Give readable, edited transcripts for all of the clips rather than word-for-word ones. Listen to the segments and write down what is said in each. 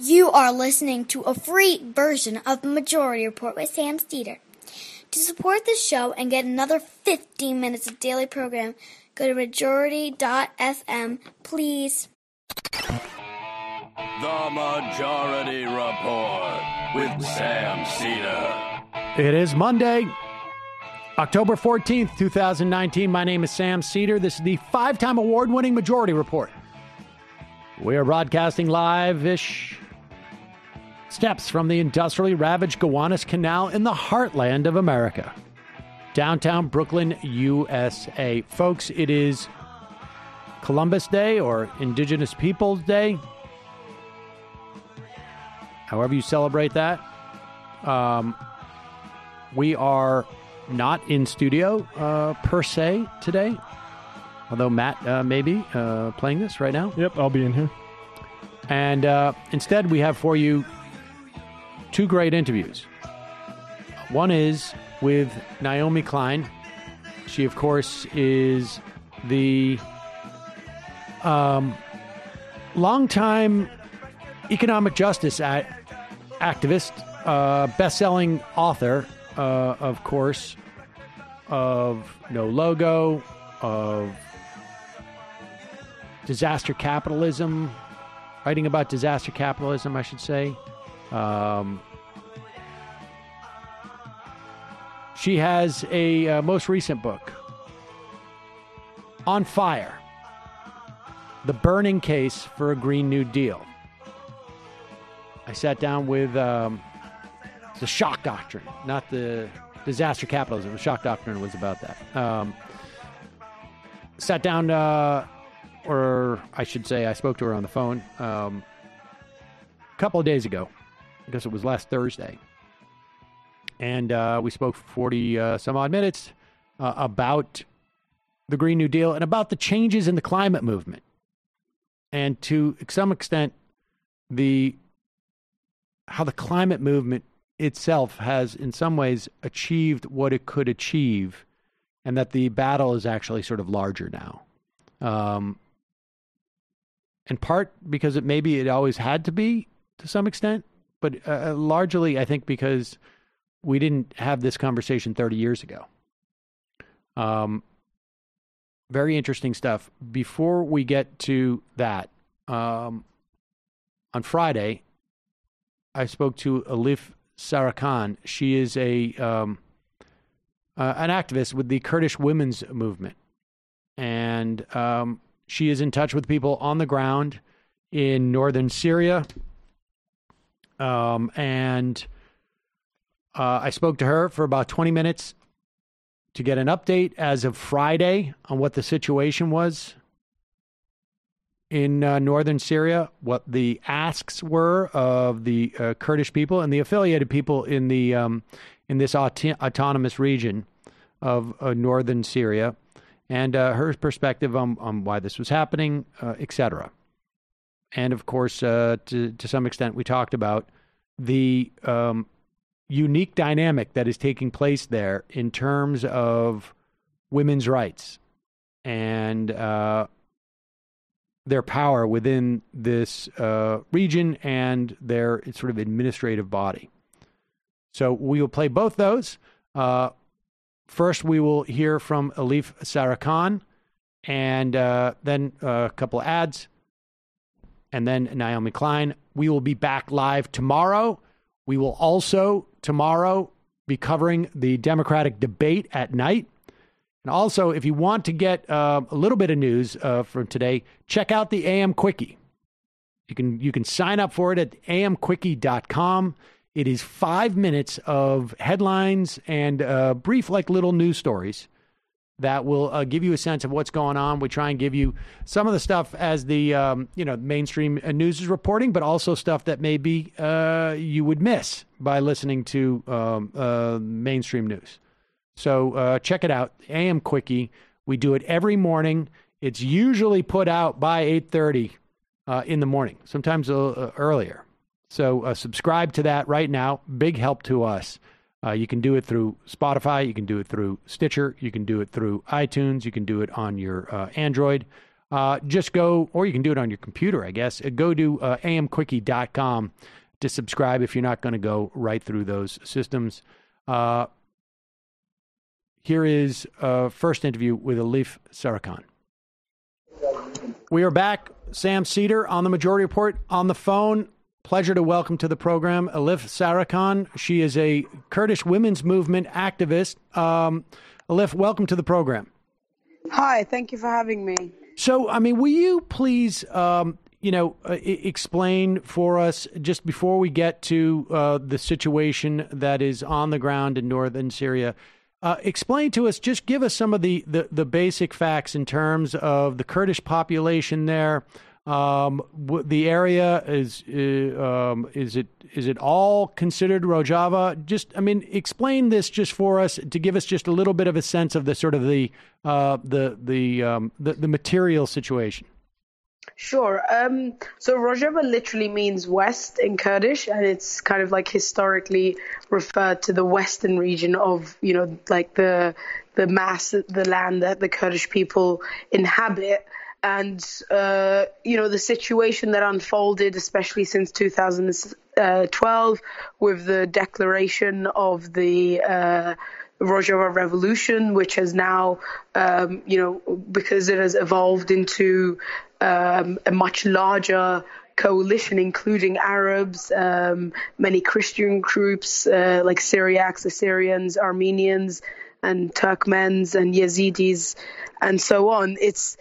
You are listening to a free version of the Majority Report with Sam Steeder. To support this show and get another 15 minutes of daily program, go to majority.fm, please. The Majority Report with Sam Steeder. It is Monday, October 14th, 2019. My name is Sam Steeder. This is the 5-time award-winning Majority Report. We are broadcasting live-ish steps from the industrially ravaged Gowanus Canal in the heartland of America. Downtown Brooklyn, USA. Folks, it is Columbus Day or Indigenous Peoples Day. However you celebrate that. We are not in studio per se today. Although Matt may be playing this right now. Yep, I'll be in here. And instead we have for you two great interviews. One is with Naomi Klein. She, of course, is the longtime economic justice activist, best-selling author, of course, of No Logo, of disaster capitalism, writing about disaster capitalism, I should say. She has a most recent book, On Fire, The Burning Case for a Green New Deal. I sat down with the shock doctrine, not the disaster capitalism. The shock doctrine was about that. Sat down, or I should say I spoke to her on the phone a couple of days ago. I guess it was last Thursday. And we spoke for 40 some odd minutes about the Green New Deal and about the changes in the climate movement. And to some extent, how the climate movement itself has in some ways achieved what it could achieve, and that the battle is actually sort of larger now. In part because it always had to be to some extent, but largely I think because we didn't have this conversation 30 years ago. Very interesting stuff. Before we get to that, on Friday, I spoke to Elif Sarican. She is an activist with the Kurdish women's movement. And she is in touch with people on the ground in northern Syria. I spoke to her for about 20 minutes to get an update as of Friday on what the situation was in northern Syria, what the asks were of the Kurdish people and the affiliated people in the in this autonomous region of northern Syria, and her perspective on why this was happening, etc. And of course, to some extent, we talked about the unique dynamic that is taking place there in terms of women's rights and their power within this region and their sort of administrative body. So we will play both those. First, we will hear from Elif Sarican, and then a couple of ads, and then Naomi Klein. We will be back live tomorrow. We will also tomorrow be covering the Democratic debate at night. And also, if you want to get a little bit of news from today, check out the AM Quickie. You can sign up for it at amquickie.com. It is 5 minutes of headlines and brief, little news stories that will give you a sense of what's going on. We try and give you some of the stuff as the mainstream news is reporting, but also stuff that maybe you would miss by listening to mainstream news. So check it out, AM Quickie. We do it every morning. It's usually put out by 8:30 in the morning, sometimes earlier. So subscribe to that right now. Big help to us. You can do it through Spotify. You can do it through Stitcher. You can do it through iTunes. You can do it on your Android. just go, or you can do it on your computer, I guess. Go to amquickie.com to subscribe if you're not going to go right through those systems. Here is first interview with Elif Sarican. We are back. Sam Seder on the Majority Report on the phone. Pleasure to welcome to the program Elif Sarican. She is a Kurdish women's movement activist. Elif, welcome to the program. Hi, thank you for having me. So, I mean, will you please, explain for us, just before we get to the situation that is on the ground in northern Syria, explain to us, just give us some of the basic facts in terms of the Kurdish population there. The area is it all considered Rojava? Just, I mean, explain this just for us to give us just a little bit of a sense of the sort of the material situation. Sure. So Rojava literally means west in Kurdish, and it's kind of like historically referred to the western region of, like the land that the Kurdish people inhabit. And, the situation that unfolded, especially since 2012, with the declaration of the Rojava Revolution, which has now, because it has evolved into a much larger coalition, including Arabs, many Christian groups like Syriacs, Assyrians, Armenians, and Turkmens and Yazidis, and so on. It's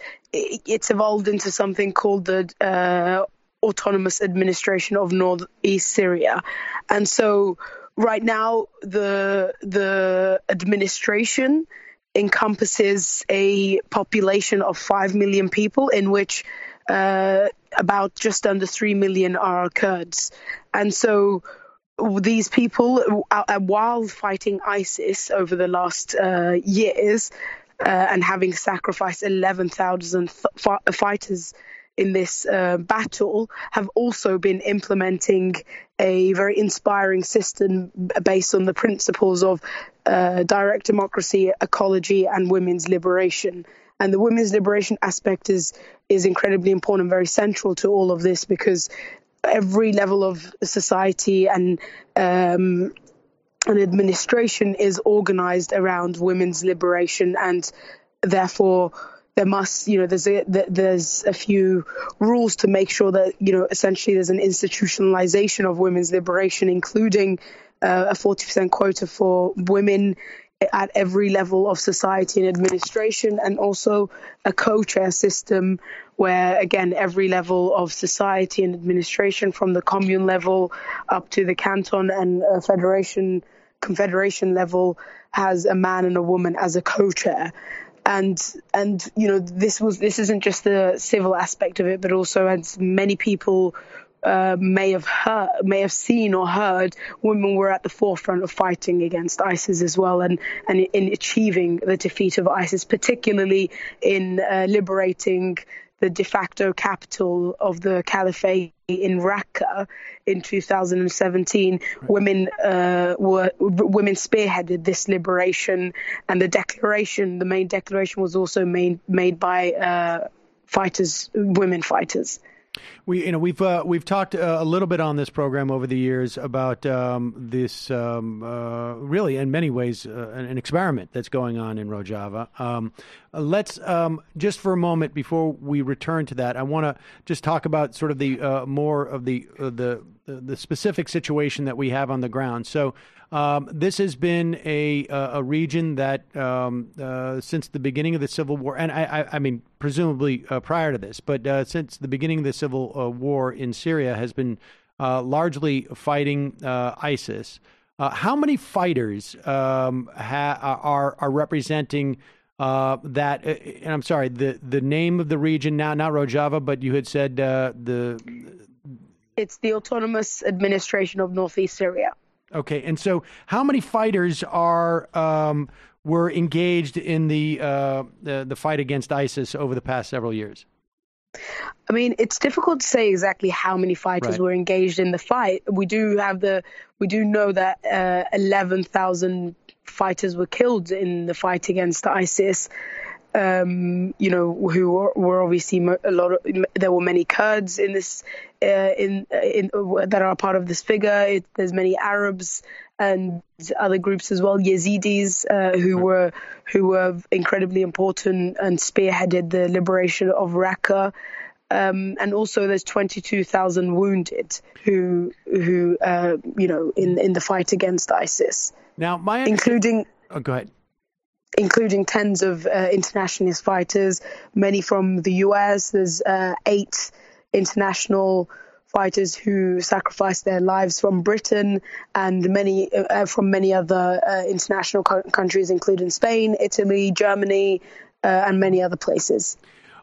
evolved into something called the Autonomous Administration of Northeast Syria, and so right now the administration encompasses a population of 5 million people, in which about just under 3 million are Kurds. And so these people, while fighting ISIS over the last years and having sacrificed 11,000 fighters in this battle, have also been implementing a very inspiring system based on the principles of direct democracy, ecology, and women's liberation. And the women's liberation aspect is incredibly important, very central to all of this, because every level of society and administration is organized around women's liberation, and therefore there must, there's a few rules to make sure that, essentially there's an institutionalization of women's liberation, including a 40% quota for women at every level of society and administration, and also a co-chair system where, again, every level of society and administration, from the commune level up to the canton and confederation level, has a man and a woman as a co-chair. And this isn't just the civil aspect of it, but also, as many people may have seen or heard, women were at the forefront of fighting against ISIS as well, and in achieving the defeat of ISIS, particularly in liberating the de facto capital of the caliphate in Raqqa in 2017. Women spearheaded this liberation, and the main declaration was also made by women fighters. We've talked a little bit on this program over the years about this really, in many ways, an experiment that's going on in Rojava. Let's just for a moment, before we return to that, I want to just talk about sort of the more of the specific situation that we have on the ground. So this has been a region that since the beginning of the Civil War, and I mean presumably prior to this, but since the beginning of the Civil War in Syria, has been largely fighting ISIS. How many fighters are representing that? And I'm sorry, the name of the region now, not Rojava, but you had said It's the Autonomous Administration of Northeast Syria. Okay, and so how many fighters were engaged in the fight against ISIS over the past several years? I mean, it's difficult to say exactly how many fighters were engaged in the fight. We do know that 11,000 fighters were killed in the fight against ISIS. who were obviously there were many Kurds in this that are a part of this figure. There's many Arabs and other groups as well, Yazidis, who were incredibly important and spearheaded the liberation of Raqqa. And also there's 22,000 wounded who in the fight against ISIS. Now, go ahead. Including tens of internationalist fighters, many from the US. There's 8 international fighters who sacrificed their lives from Britain, and many from many other international countries, including Spain, Italy, Germany, and many other places.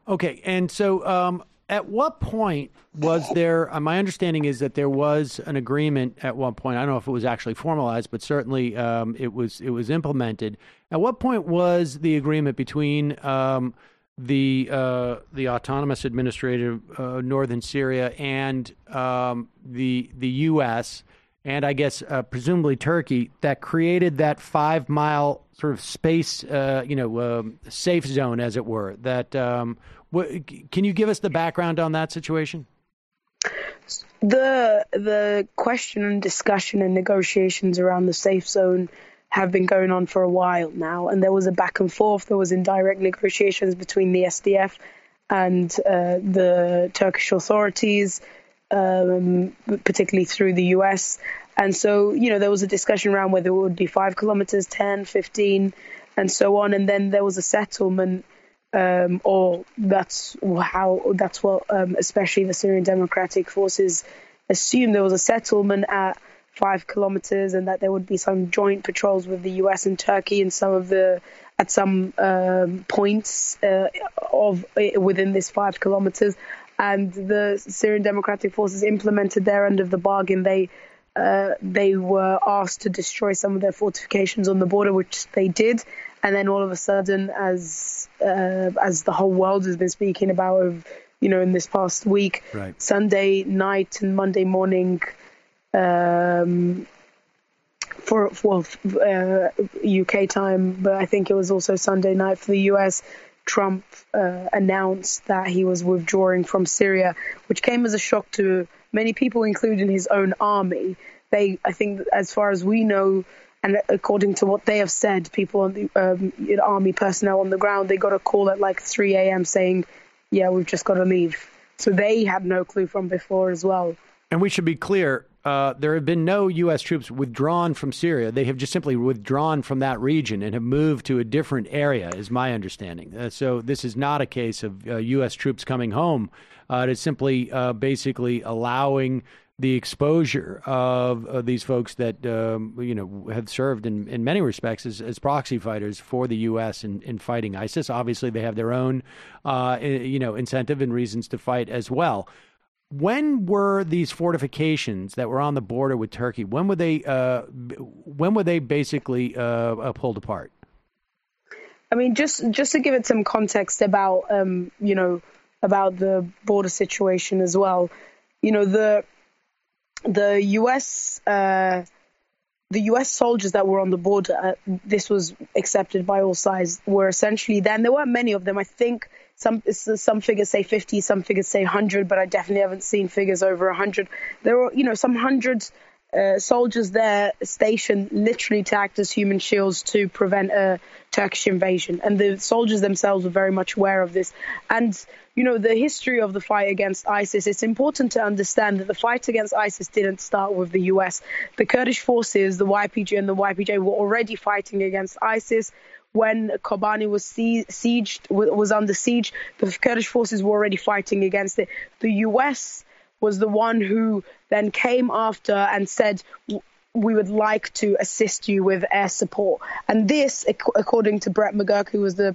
Okay, and so at what point was there, my understanding is that there was an agreement at one point. I don't know if it was actually formalized, but certainly it was implemented. At what point was the agreement between the autonomous administrative northern Syria and the U.S. and I guess presumably Turkey that created that 5-mile sort of space, safe zone, as it were? That can you give us the background on that situation? The question and discussion and negotiations around the safe zone have been going on for a while now, and there was a back and forth. There was indirect negotiations between the SDF and the Turkish authorities, particularly through the US. And so, there was a discussion around whether it would be 5 kilometers, 10, 15, and so on. And then there was a settlement, or that's what especially the Syrian Democratic Forces assumed. There was a settlement at 5 kilometers, and that there would be some joint patrols with the US and Turkey at some points within this 5 kilometers. And the Syrian Democratic Forces implemented their end of the bargain. They were asked to destroy some of their fortifications on the border, which they did. And then all of a sudden, as the whole world has been speaking about, in this past week, right, Sunday night and Monday morning, for UK time, but I think it was also Sunday night for the US, Trump announced that he was withdrawing from Syria, which came as a shock to many people, including his own army. I think, as far as we know, and according to what they have said, people on the army personnel on the ground, they got a call at like 3 a.m. saying, yeah, we've just got to leave. So they had no clue from before as well. And we should be clear, there have been no U.S. troops withdrawn from Syria. They have just simply withdrawn from that region and have moved to a different area, is my understanding. So this is not a case of U.S. troops coming home. It is simply basically allowing the exposure of these folks that have served in many respects as proxy fighters for the U.S. in fighting ISIS. Obviously, they have their own incentive and reasons to fight as well. When were these fortifications that were on the border with Turkey? When were they basically pulled apart? I mean, just to give it some context about about the border situation as well. The U.S. soldiers that were on the border, this was accepted by all sides, were essentially then, there weren't many of them. I think some figures say 50, some figures say 100, but I definitely haven't seen figures over 100. There were, some hundreds soldiers there stationed literally to act as human shields to prevent a Turkish invasion. And the soldiers themselves were very much aware of this. And, the history of the fight against ISIS, it's important to understand that the fight against ISIS didn't start with the US. The Kurdish forces, the YPG and the YPJ, were already fighting against ISIS. When Kobani was under siege, the Kurdish forces were already fighting against it. The US was the one who then came after and said, we would like to assist you with air support. And this, according to Brett McGurk, who was the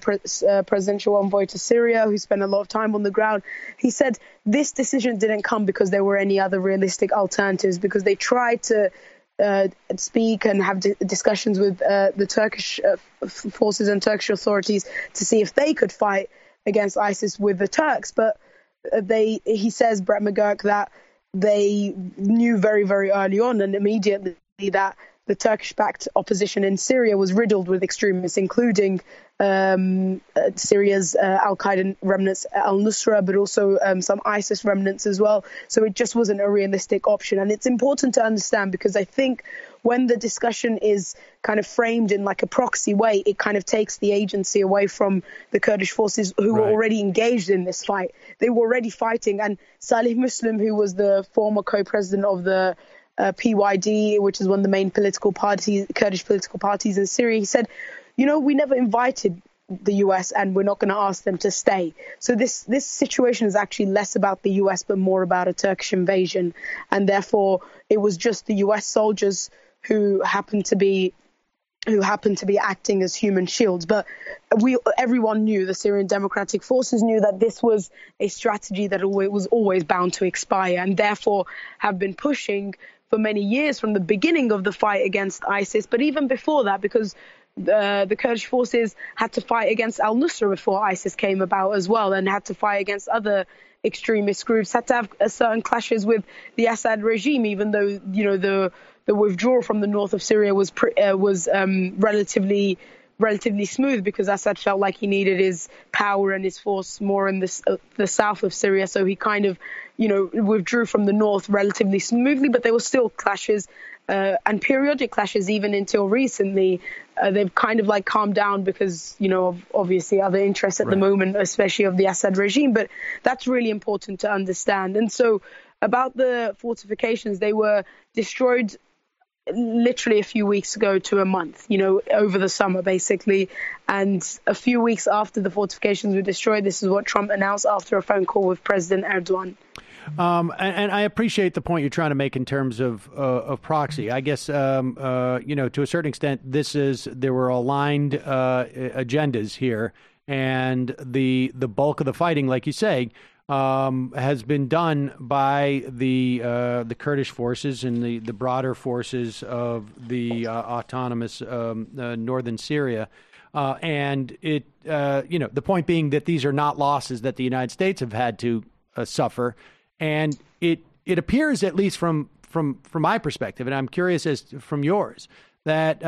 presidential envoy to Syria, who spent a lot of time on the ground, he said this decision didn't come because there were any other realistic alternatives, because they tried to speak and have discussions with the Turkish forces and Turkish authorities to see if they could fight against ISIS with the Turks. But he says, Brett McGurk, that they knew very, very early on and immediately that the Turkish-backed opposition in Syria was riddled with extremists, including Syria's al-Qaeda remnants, al-Nusra, but also some ISIS remnants as well. So it just wasn't a realistic option. And it's important to understand, because I think when the discussion is kind of framed in like a proxy way, it kind of takes the agency away from the Kurdish forces who were already engaged in this fight. They were already fighting. And Salih Muslim, who was the former co-president of the PYD, which is one of the main Kurdish political parties in Syria, he said, we never invited the US and we're not going to ask them to stay. So this situation is actually less about the US, but more about a Turkish invasion. And therefore, it was just the US soldiers who happened to be acting as human shields. But everyone knew, the Syrian Democratic Forces knew, that this was a strategy that was always bound to expire, and therefore have been pushing for many years from the beginning of the fight against ISIS, but even before that, because the Kurdish forces had to fight against al-Nusra before ISIS came about as well, and had to fight against other extremist groups, had to have certain clashes with the Assad regime, even though, the withdrawal from the north of Syria was relatively smooth, because Assad felt like he needed his power and his force more in the south of Syria. So he kind of, withdrew from the north relatively smoothly, but there were still clashes and periodic clashes even until recently. They've kind of like calmed down because, of obviously other interests at the moment, especially of the Assad regime. But that's really important to understand. And so about the fortifications, they were destroyed literally a few weeks ago to a month, over the summer, basically. And a few weeks after the fortifications were destroyed, this is what Trump announced after a phone call with President Erdogan. And I appreciate the point you're trying to make in terms of proxy. I guess, to a certain extent, there were aligned agendas here, and the bulk of the fighting, like you say, has been done by the Kurdish forces and the broader forces of the autonomous northern Syria. And it, the point being that these are not losses that the United States have had to suffer. And it appears, at least from my perspective, and I'm curious as from yours, that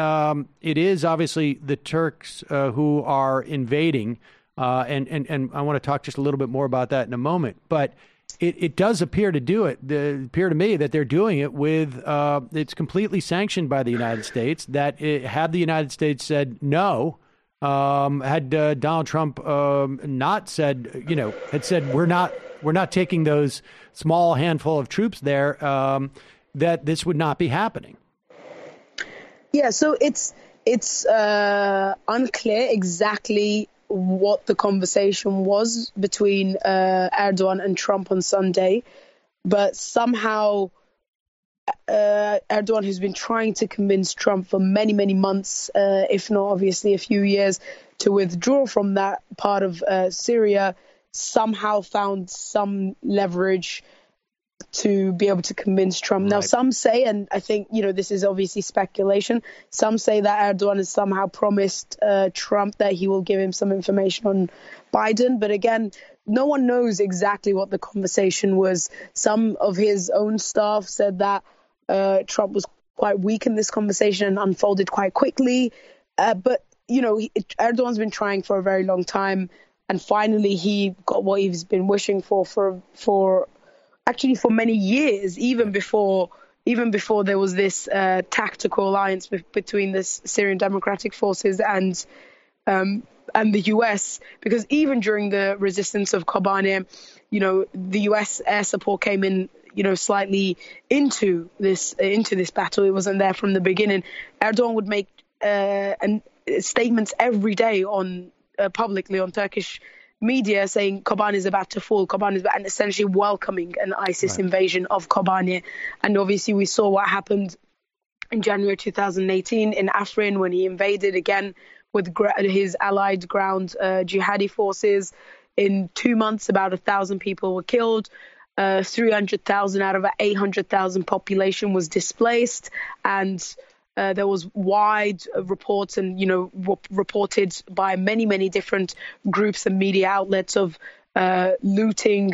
it is obviously the Turks who are invading. And I want to talk just a little bit more about that in a moment. But it does appear to me that they're doing it with it's completely sanctioned by the United States. That had the United States said no, had Donald Trump not said, had said we're not taking those small handful of troops there, that this would not be happening. Yeah, so it's unclear exactly what the conversation was between Erdogan and Trump on Sunday, but somehow Erdogan, who's been trying to convince Trump for many, many months, if not obviously a few years, to withdraw from that part of Syria, somehow found some leverage to be able to convince Trump. Now, some say, and I think, this is obviously speculation, some say that Erdogan has somehow promised Trump that he will give him some information on Biden. But again, no one knows exactly what the conversation was. Some of his own staff said that Trump was quite weak in this conversation and unfolded quite quickly. But, Erdogan's been trying for a very long time. And finally, he got what he's been wishing for many years, even before there was this tactical alliance between the Syrian Democratic Forces and the US. Because even during the resistance of Kobane, the US air support came in, slightly into this battle. It wasn't there from the beginning. Erdogan would make statements every day publicly on Turkish media saying Kobane is about to fall, and essentially welcoming an ISIS invasion of Kobane. And obviously we saw what happened in January 2018 in Afrin when he invaded again with his allied ground jihadi forces. In 2 months, about 1,000 people were killed. 300,000 out of 800,000 population was displaced, and there was wide reports and, reported by many, many different groups and media outlets of looting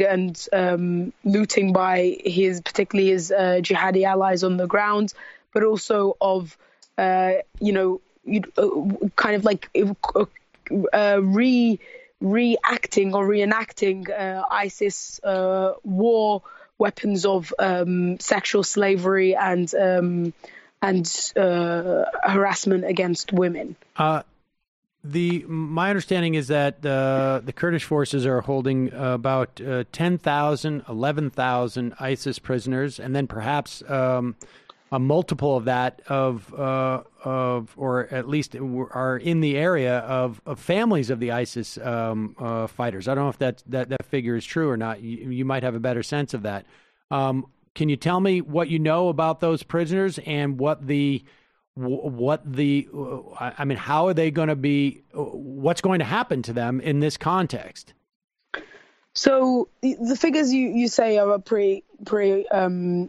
by particularly his jihadi allies on the ground, but also of kind of like reacting or reenacting ISIS war weapons of sexual slavery and harassment against women. My understanding is that the Kurdish forces are holding about 10,000, 11,000 ISIS prisoners, and then perhaps a multiple of that or at least are in the area of families of the ISIS fighters. I don't know if that figure is true or not. You might have a better sense of that. Can you tell me what you know about those prisoners and how are they going to be, what's going to happen to them in this context? So the figures you say are pretty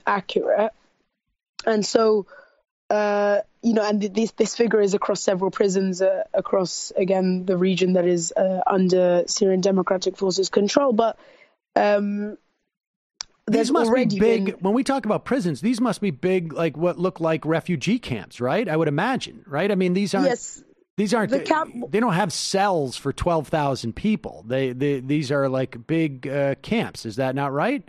accurate. And so, and this figure is across several prisons across, again, the region that is under Syrian Democratic Forces control. But these must be big. When we talk about prisons, these must be big, like what look like refugee camps, right? I would imagine, right? I mean, these aren't. Yes. These aren't. They don't have cells for 12,000 people. These are like big camps. Is that not right?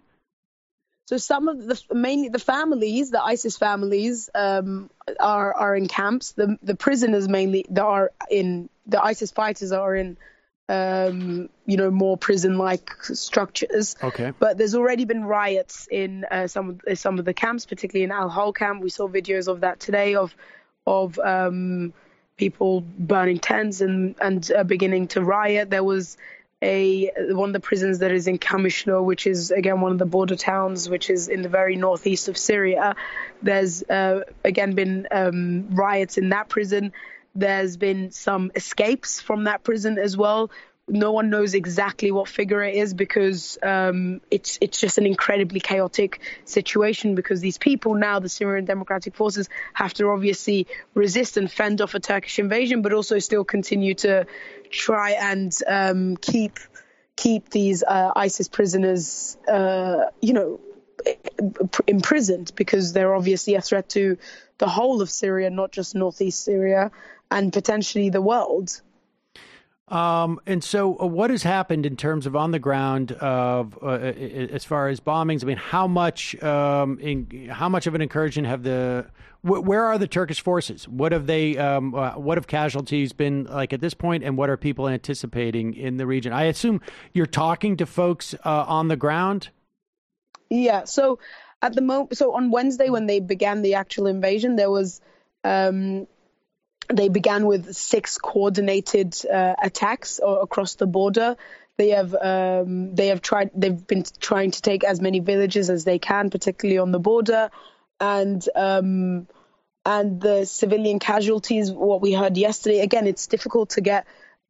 So some of mainly the families, the ISIS families, are in camps. The prisoners mainly the ISIS fighters are in, more prison-like structures. Okay. But there's already been riots in some of the camps, particularly in Al-Hol camp. We saw videos of that today of people burning tents and beginning to riot. There was one of the prisons that is in Kamishlo, which is again one of the border towns, which is in the very northeast of Syria. There's again been riots in that prison. There's been some escapes from that prison as well. No one knows exactly what figure it is because it's just an incredibly chaotic situation, because these people now, the Syrian Democratic Forces, have to obviously resist and fend off a Turkish invasion, but also still continue to try and keep these ISIS prisoners, imprisoned, because they're obviously a threat to the whole of Syria, not just northeast Syria, and potentially the world. And so what has happened in terms of on the ground as far as bombings? I mean, how much of an incursion where are the Turkish forces? What have casualties been like at this point, and what are people anticipating in the region? I assume you're talking to folks on the ground? Yeah. So at the moment, so on Wednesday, when they began the actual invasion, there was, they began with 6 coordinated attacks across the border. They've been trying to take as many villages as they can, particularly on the border, and the civilian casualties. What we heard yesterday, again, it's difficult to get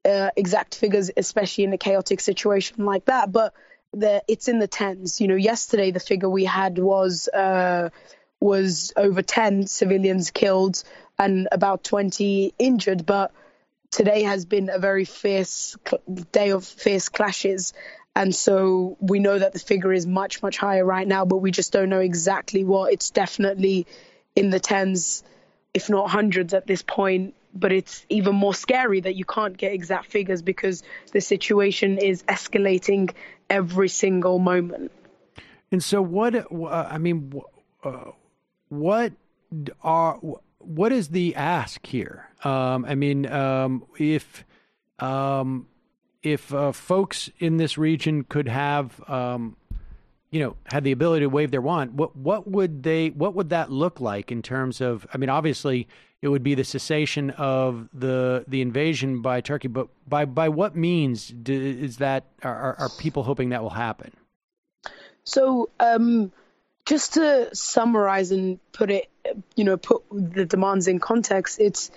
exact figures, especially in a chaotic situation like that, but it's in the tens. Yesterday the figure we had was over 10 civilians killed and about 20 injured. But today has been a very fierce day of fierce clashes. And so we know that the figure is much, much higher right now, but we just don't know exactly what. It's definitely in the tens, if not hundreds at this point. But it's even more scary that you can't get exact figures because the situation is escalating every single moment. And so what is the ask here? If folks in this region could have, had the ability to wave their wand, what would that look like in terms of? I mean, obviously, it would be the cessation of the invasion by Turkey, but by what means are people hoping that will happen? So, just to summarize and put the demands in context, it's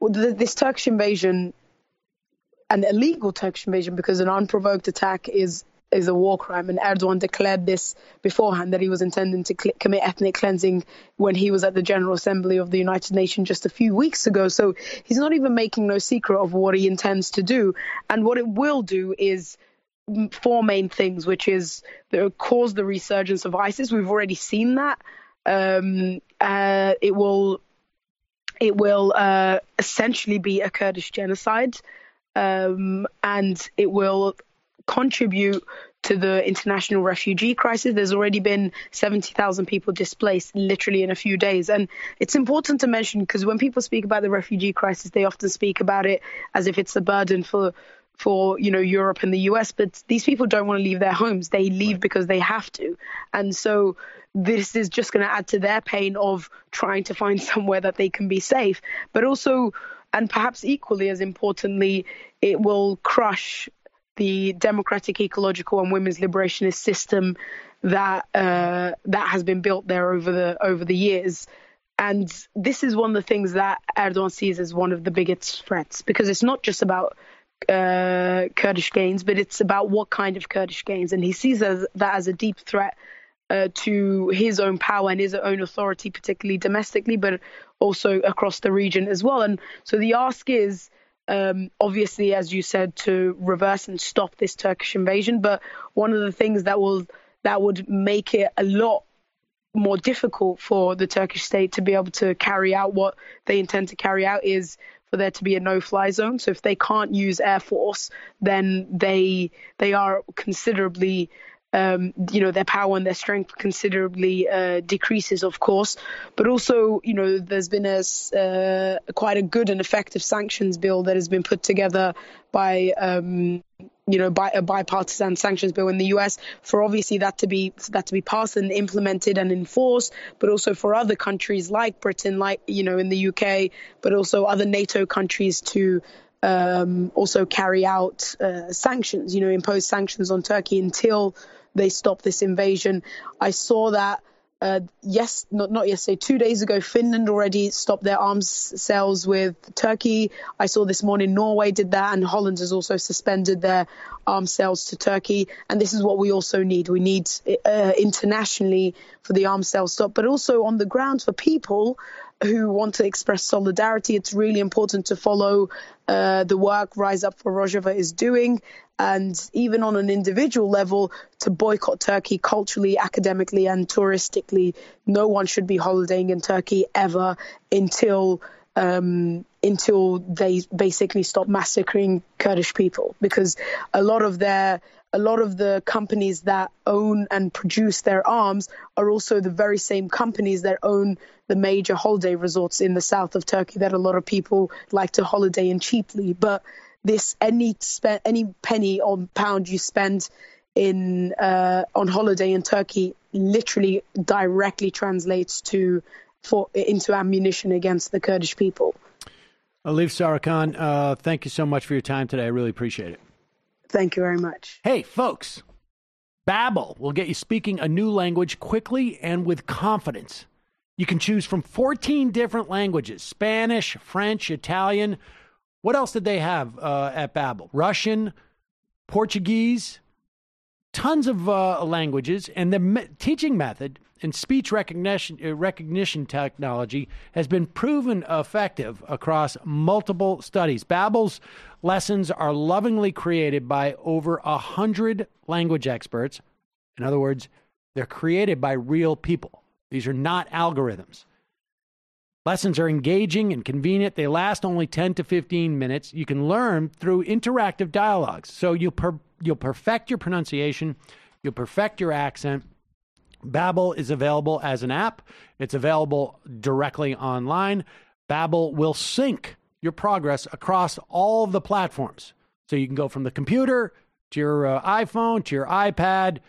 this Turkish invasion, an illegal Turkish invasion, because an unprovoked attack is a war crime. And Erdogan declared this beforehand, that he was intending to commit ethnic cleansing when he was at the General Assembly of the United Nations just a few weeks ago. So he's not even making no secret of what he intends to do. And what it will do is 4 main things, which is cause the resurgence of ISIS. We've already seen that. It will it will essentially be a Kurdish genocide, and it will contribute to the international refugee crisis. There's already been 70,000 people displaced literally in a few days. And it's important to mention, because when people speak about the refugee crisis, they often speak about it as if it's a burden for Europe and the US, but these people don't want to leave their homes. They leave because they have to. And so this is just going to add to their pain of trying to find somewhere that they can be safe. But also, and perhaps equally as importantly, it will crush the democratic, ecological, and women's liberationist system that has been built there over the years. And this is one of the things that Erdogan sees as one of the biggest threats, because it's not just about Kurdish gains, but it's about what kind of Kurdish gains. And he sees that as a deep threat to his own power and his own authority, particularly domestically, but also across the region as well. And so the ask is, obviously, as you said, to reverse and stop this Turkish invasion. But one of the things that would make it a lot more difficult for the Turkish state to be able to carry out what they intend to carry out is for there to be a no-fly zone. So if they can't use air force, then they are considerably their power and their strength considerably decreases, of course. But also, there's been quite a good and effective sanctions bill that has been put together by by a bipartisan sanctions bill in the US, for obviously that to be passed and implemented and enforced, but also for other countries like Britain, like in the UK, but also other NATO countries to also carry out sanctions, impose sanctions on Turkey until they stop this invasion. I saw that not yesterday, 2 days ago, Finland already stopped their arms sales with Turkey. I saw this morning Norway did that, and Holland has also suspended their arms sales to Turkey. And this is what we also need. We need internationally for the arms sales stop, but also on the ground for people who want to express solidarity. It's really important to follow the work Rise Up for Rojava is doing, and even on an individual level, to boycott Turkey culturally, academically, and touristically. No one should be holidaying in Turkey ever until they basically stop massacring Kurdish people, because a lot of the companies that own and produce their arms are also the very same companies that own the major holiday resorts in the south of Turkey that a lot of people like to holiday in cheaply. But any penny or pound you spend on holiday in Turkey literally directly translates into ammunition against the Kurdish people. Elif Sarican, thank you so much for your time today. I really appreciate it. Thank you very much. Hey, folks, Babbel will get you speaking a new language quickly and with confidence. You can choose from 14 different languages: Spanish, French, Italian. What else did they have at Babbel? Russian, Portuguese, tons of languages. And the teaching method and speech recognition technology has been proven effective across multiple studies. Babbel's lessons are lovingly created by over 100 language experts. In other words, they're created by real people. These are not algorithms. Lessons are engaging and convenient. They last only 10 to 15 minutes. You can learn through interactive dialogues. So you'll perfect your pronunciation. You'll perfect your accent. Babbel is available as an app. It's available directly online. Babbel will sync your progress across all of the platforms. So you can go from the computer to your iPhone, to your iPad,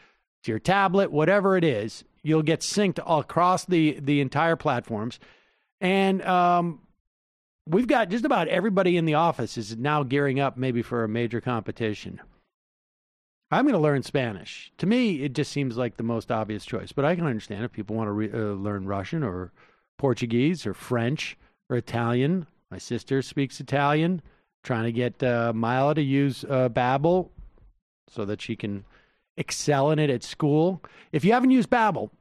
to your tablet, whatever it is. You'll get synced all across the entire platforms. And we've got just about everybody in the office is now gearing up maybe for a major competition. I'm going to learn Spanish. To me, it just seems like the most obvious choice. But I can understand if people want to learn Russian or Portuguese or French or Italian. My sister speaks Italian. Trying to get Mila to use Babbel so that she can excel in it at school. If you haven't used Babbel,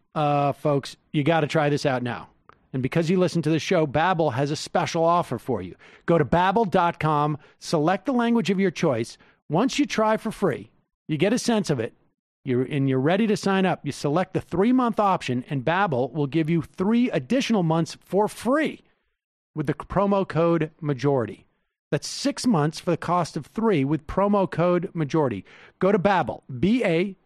folks, you got to try this out now. And because you listen to the show, Babbel has a special offer for you. Go to Babbel.com, select the language of your choice. Once you try for free, you get a sense of it, you're ready to sign up. You select the 3-month option, and Babbel will give you 3 additional months for free. with the promo code majority. That's 6 months for the cost of 3 with promo code majority. Go to Babbel, BABBEL.com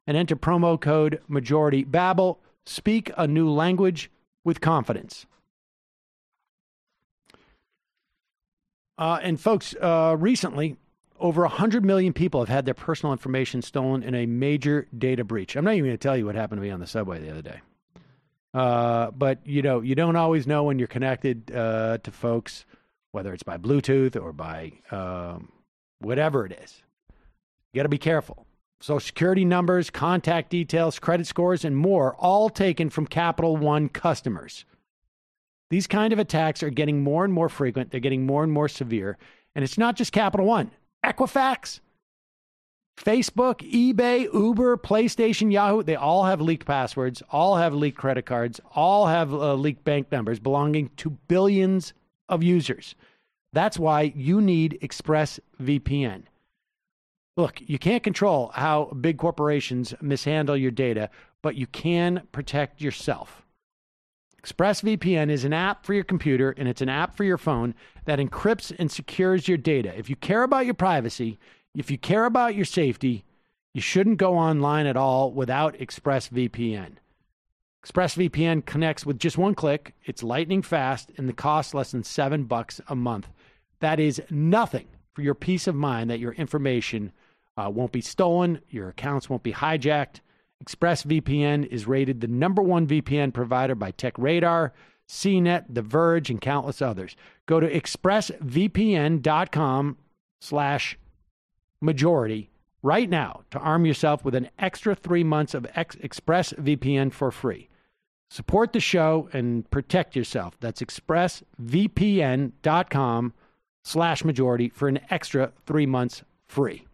and enter promo code majority. Babbel, speak a new language with confidence. And folks, recently, over 100 million people have had their personal information stolen in a major data breach. I'm not even going to tell you what happened to me on the subway the other day. But, you don't always know when you're connected to folks, whether it's by Bluetooth or by whatever it is. You got to be careful. Social security numbers, contact details, credit scores, and more, all taken from Capital One customers. These kind of attacks are getting more and more frequent. They're getting more and more severe. And it's not just Capital One. Equifax, Facebook, eBay, Uber, PlayStation, Yahoo, they all have leaked passwords, all have leaked credit cards, all have leaked bank numbers belonging to billions of users. That's why you need ExpressVPN. Look, you can't control how big corporations mishandle your data, but you can protect yourself. ExpressVPN is an app for your computer, and it's an app for your phone that encrypts and secures your data. If you care about your privacy, if you care about your safety, you shouldn't go online at all without ExpressVPN. ExpressVPN connects with just one click. It's lightning fast, and the cost less than $7 a month. That is nothing for your peace of mind that your information won't be stolen, your accounts won't be hijacked. ExpressVPN is rated the #1 VPN provider by TechRadar, CNET, The Verge, and countless others. Go to expressvpn.com/majority right now to arm yourself with an extra 3 months of ExpressVPN for free. Support the show and protect yourself. That's expressvpn.com/majority for an extra 3 months free.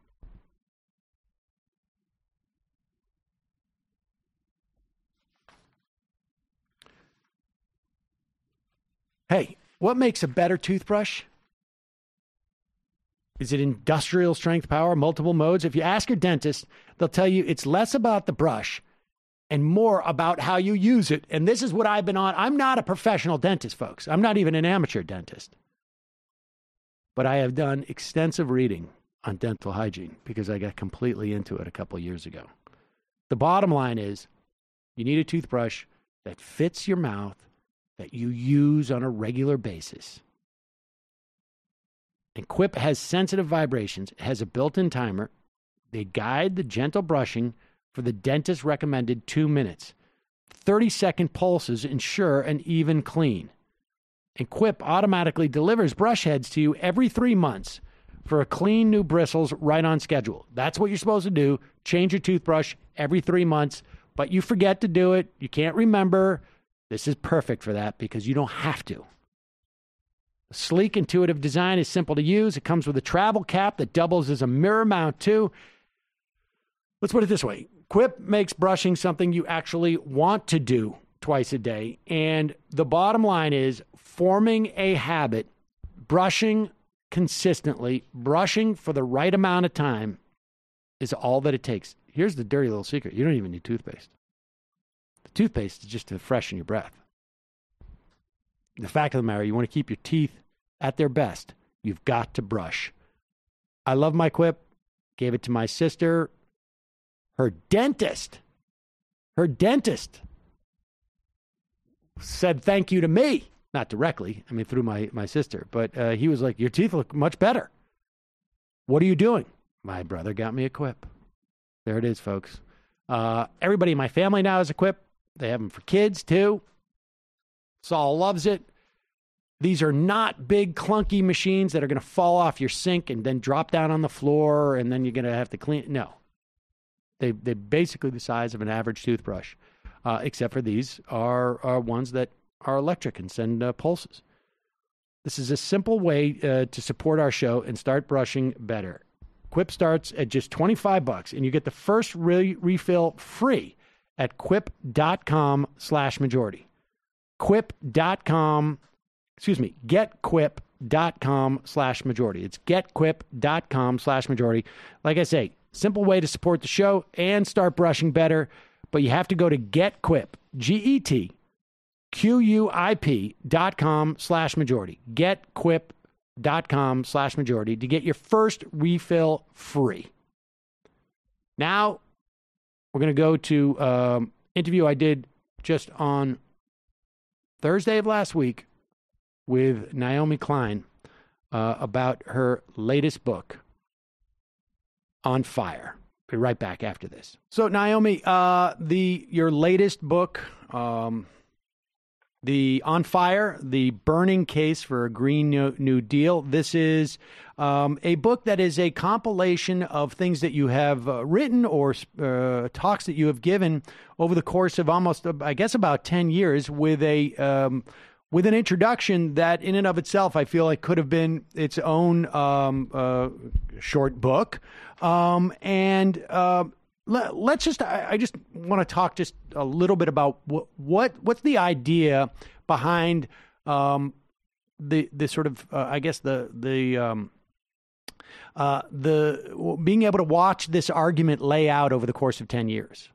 Hey, what makes a better toothbrush? Is it industrial strength power, multiple modes? If you ask your dentist, they'll tell you it's less about the brush and more about how you use it. And this is what I've been on. I'm not a professional dentist, folks. I'm not even an amateur dentist. But I have done extensive reading on dental hygiene because I got completely into it a couple of years ago. The bottom line is you need a toothbrush that fits your mouth, that you use on a regular basis. And Quip has sensitive vibrations. It has a built-in timer. They guide the gentle brushing for the dentist recommended 2 minutes. 30-second pulses ensure an even clean. And Quip automatically delivers brush heads to you every 3 months for a clean new bristles right on schedule. That's what you're supposed to do. Change your toothbrush every 3 months, but you forget to do it. You can't remember. This is perfect for that because you don't have to. The sleek, intuitive design is simple to use. It comes with a travel cap that doubles as a mirror mount, too. Let's put it this way. Quip makes brushing something you actually want to do twice a day. And the bottom line is forming a habit, brushing consistently, brushing for the right amount of time is all that it takes. Here's the dirty little secret. You don't even need toothpaste. The toothpaste is just to freshen your breath. The fact of the matter, you want to keep your teeth at their best. You've got to brush. I love my Quip. Gave it to my sister. Her dentist said thank you to me. Not directly, I mean through my sister. But he was like, your teeth look much better. What are you doing? My brother got me a Quip. There it is, folks. Everybody in my family now has a Quip. They have them for kids, too. Saul loves it. These are not big, clunky machines that are going to fall off your sink and then drop down on the floor, and then you're going to have to clean it. No. They're basically the size of an average toothbrush, except for these are ones that are electric and send pulses. This is a simple way to support our show and start brushing better. Quip starts at just $25, and you get the first refill free at quip.com/majority. GetQuip.com/majority. It's getQuip.com/majority. Like I say, simple way to support the show and start brushing better. but you have to go to GetQuip, GetQuip.com/majority, GetQuip.com/majority to get your first refill free. Now, we're going to go to interview I did just on Thursday of last week with Naomi Klein about her latest book, On Fire. Be right back after this. So, Naomi, your latest book, the On Fire, the burning case for a Green New Deal. This is a book that is a compilation of things that you have written or talks that you have given over the course of almost, I guess, about 10 years with an introduction that in and of itself, I feel like could have been its own short book. Let's just, I just want to talk just a little bit about what's the idea behind the sort of, I guess, the being able to watch this argument lay out over the course of 10 years.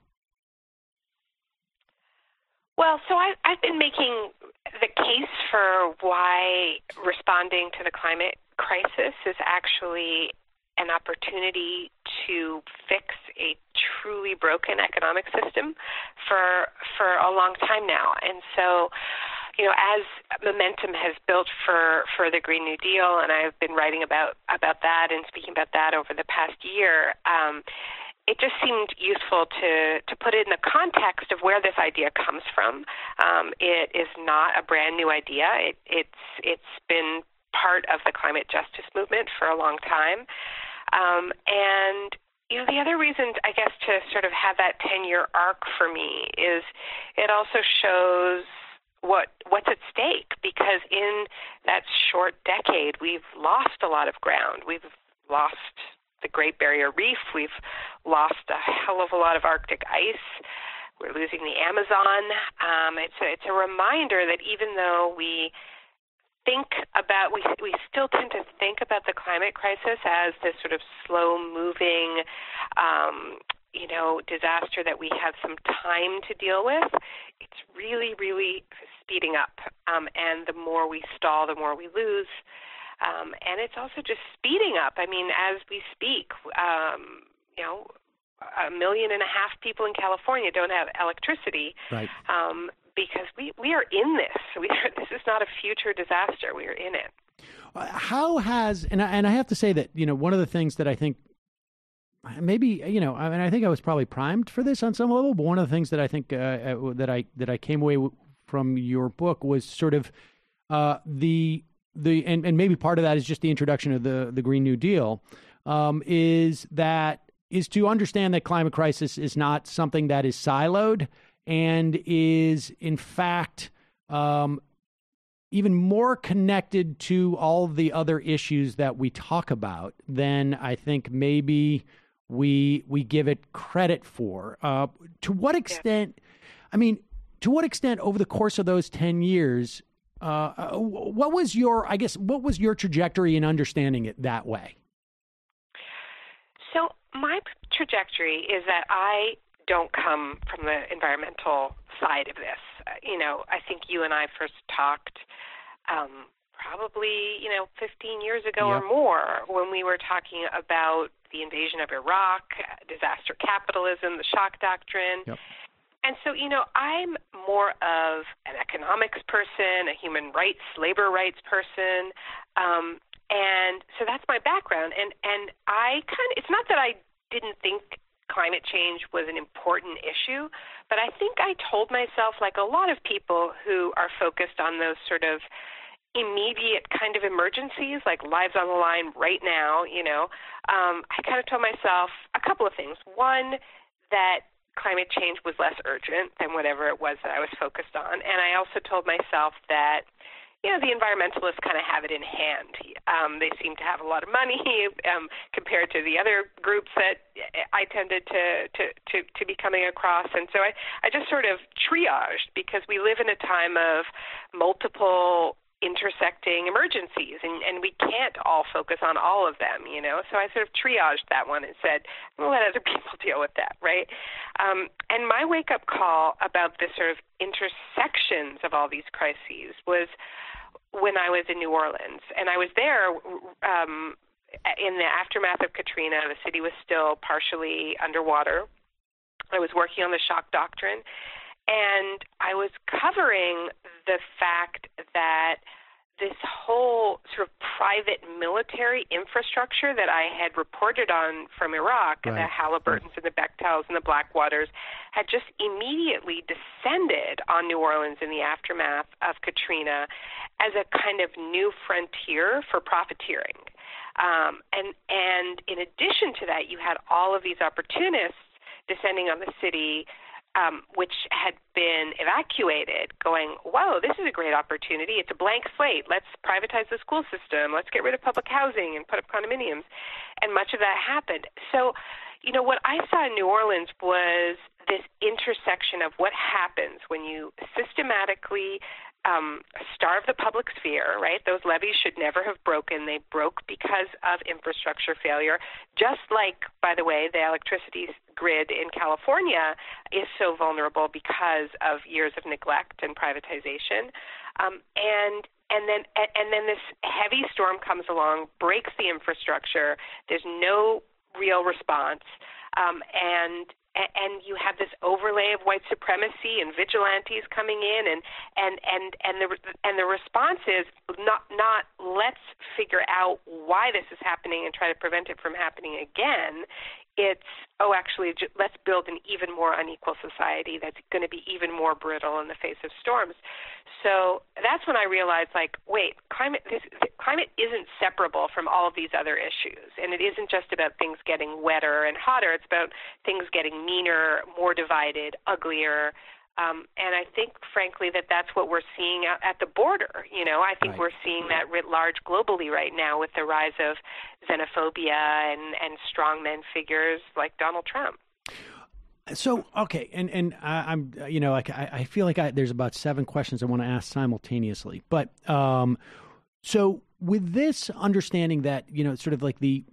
Well, so I've been making the case for why responding to the climate crisis is actually an opportunity to fix a truly broken economic system for a long time now. And so, as momentum has built for the Green New Deal, and I've been writing about that and speaking about that over the past year, it just seemed useful to put it in the context of where this idea comes from. It is not a brand new idea. It's been part of the climate justice movement for a long time. And the other reason, I guess, to sort of have that 10-year arc for me is it also shows what's at stake, because in that short decade, we've lost a lot of ground. We've lost the Great Barrier Reef. We've lost a hell of a lot of Arctic ice. We're losing the Amazon. It's a reminder that even though we still tend to think about the climate crisis as this sort of slow-moving, disaster that we have some time to deal with, it's really, really speeding up. And the more we stall, the more we lose. And it's also just speeding up. I mean, as we speak, 1.5 million people in California don't have electricity. Right. Because we are in this. This is not a future disaster. We are in it. How has, and I have to say that, one of the things that I think maybe, I think I was probably primed for this on some level, but one of the things that I think that I came away from your book was sort of and maybe part of that is just the introduction of the Green New Deal, is to understand that climate crisis is not something that is siloed, and is, in fact, even more connected to all the other issues that we talk about than I think maybe we give it credit for. To what extent, over the course of those 10 years, what was your trajectory in understanding it that way? So my trajectory is that I don't come from the environmental side of this. I think you and I first talked probably, 15 years ago or more, when we were talking about the invasion of Iraq, disaster capitalism, the shock doctrine. Yep. And so, I'm more of an economics person, a human rights, labor rights person. And so that's my background. And it's not that I didn't think climate change was an important issue, but I think I told myself, like a lot of people who are focused on those sort of immediate kind of emergencies, like lives on the line right now, I kind of told myself a couple of things. One, that climate change was less urgent than whatever it was that I was focused on. And I also told myself that the environmentalists kind of have it in hand. They seem to have a lot of money compared to the other groups that I tended to be coming across. And so I just sort of triaged, because we live in a time of multiple intersecting emergencies, and we can't all focus on all of them, So I sort of triaged that one and said, we'll let other people deal with that, right? And my wake-up call about the sort of intersections of all these crises was when I was in New Orleans, and I was there in the aftermath of Katrina. The city was still partially underwater. I was working on the shock doctrine, and I was covering the fact that this whole sort of private military infrastructure that I had reported on from Iraq, right, the Halliburtons and the Bechtels and the Blackwaters, had just immediately descended on New Orleans in the aftermath of Katrina as a kind of new frontier for profiteering. And in addition to that, you had all of these opportunists descending on the city, which had been evacuated, going, whoa, this is a great opportunity. It's a blank slate. Let's privatize the school system. Let's get rid of public housing and put up condominiums. And much of that happened. So, what I saw in New Orleans was this intersection of what happens when you systematically starve the public sphere, right? Those levees should never have broken. They broke because of infrastructure failure, just like, by the way, the electricity grid in California is so vulnerable because of years of neglect and privatization. And then this heavy storm comes along, breaks the infrastructure. There's no real response, and you have this overlay of white supremacy and vigilantes coming in, and the response is not let's figure out why this is happening and try to prevent it from happening again. It's let's build an even more unequal society that's going to be even more brittle in the face of storms. So that's when I realized, wait, climate isn't separable from all of these other issues, and it isn't just about things getting wetter and hotter. It's about things getting meaner, more divided, uglier. And I think, frankly, that's what we're seeing at the border. I think we're seeing that writ large globally right now with the rise of xenophobia and strongman figures like Donald Trump. So, okay, and I'm, I feel like there's about 7 questions I want to ask simultaneously. But so with this understanding that, sort of like the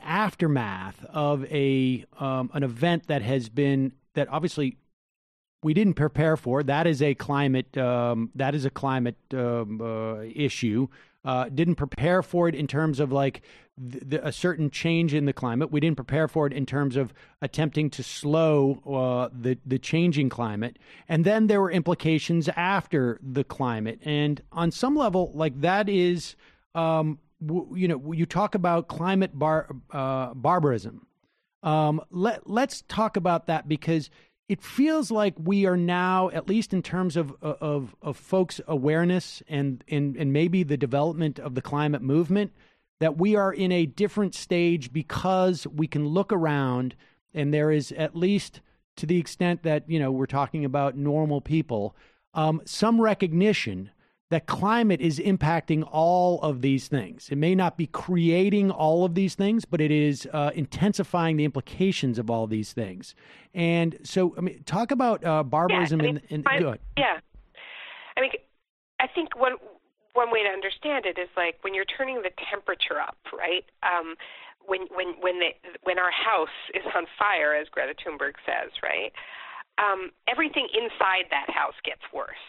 aftermath of an event that obviously we didn't prepare for. That is a climate issue. Didn't prepare for it in terms of a certain change in the climate. We didn't prepare for it in terms of attempting to slow the changing climate. And then there were implications after the climate. And on some level, that is, you talk about climate barbarism. Let's talk about that, because it feels like we are now, at least in terms of folks' awareness and maybe the development of the climate movement, that we are in a different stage because we can look around and there is, at least to the extent that, we're talking about normal people, some recognition that climate is impacting all of these things. It may not be creating all of these things, but it is intensifying the implications of all these things. And so, talk about barbarism. Go ahead. Yeah. I think one way to understand it is when you're turning the temperature up, right? When our house is on fire, as Greta Thunberg says, right? Everything inside that house gets worse.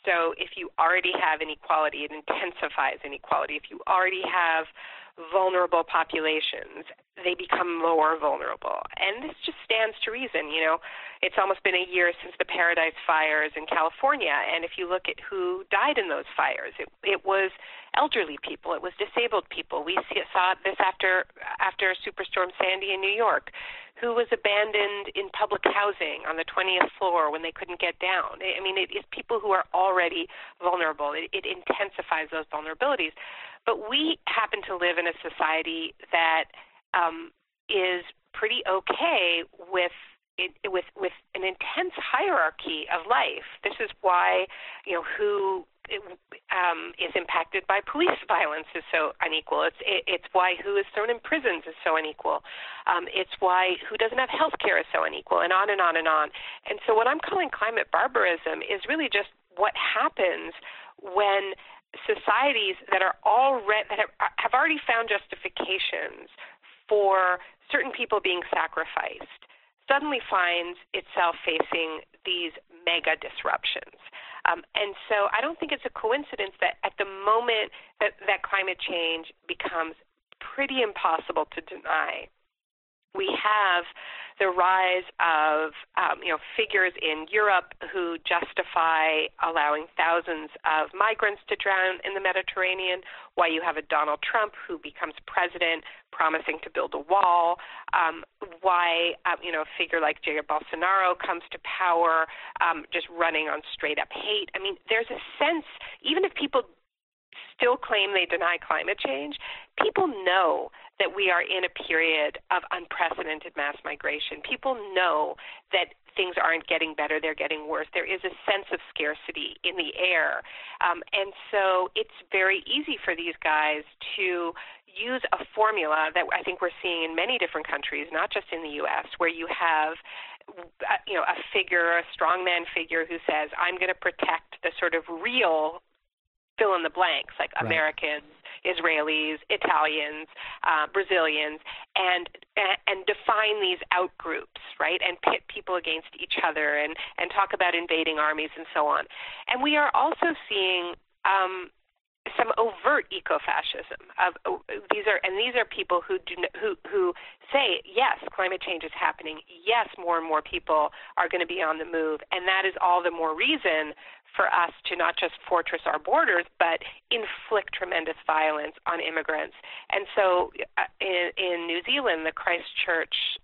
So if you already have inequality, it intensifies inequality. If you already have vulnerable populations, they become more vulnerable. And this just stands to reason. It's almost been a year since the Paradise Fires in California, and if you look at who died in those fires, it was elderly people, it was disabled people. We saw this after Superstorm Sandy in New York, who was abandoned in public housing on the 20th floor when they couldn't get down. It is people who are already vulnerable. It intensifies those vulnerabilities. But we happen to live in a society that is pretty okay with an intense hierarchy of life. This is why, who is impacted by police violence is so unequal. It's why who is thrown in prisons is so unequal. It's why who doesn't have health care is so unequal, and on and on and on. And so what I'm calling climate barbarism is really just what happens when societies that are have already found justifications for certain people being sacrificed suddenly finds itself facing these mega disruptions. And so I don't think it's a coincidence that at the moment that climate change becomes pretty impossible to deny, we have the rise of figures in Europe who justify allowing thousands of migrants to drown in the Mediterranean, why you have a Donald Trump who becomes president promising to build a wall, why a figure like Jair Bolsonaro comes to power just running on straight-up hate. I mean, there's a sense, even if people still claim they deny climate change, people know that we are in a period of unprecedented mass migration. People know that things aren't getting better, they're getting worse. There is a sense of scarcity in the air. And so it's very easy for these guys to use a formula that I think we're seeing in many different countries, not just in the U.S., where you have a figure, a strongman figure who says, I'm going to protect the sort of real fill in the blanks, like right. Americans, Israelis, Italians, Brazilians, and define these outgroups, right, and pit people against each other and talk about invading armies and so on. And we are also seeing some overt ecofascism. These are people who say, yes, climate change is happening. Yes, more and more people are going to be on the move, and that is all the more reason for us to not just fortress our borders, but inflict tremendous violence on immigrants. And so in New Zealand, the Christchurch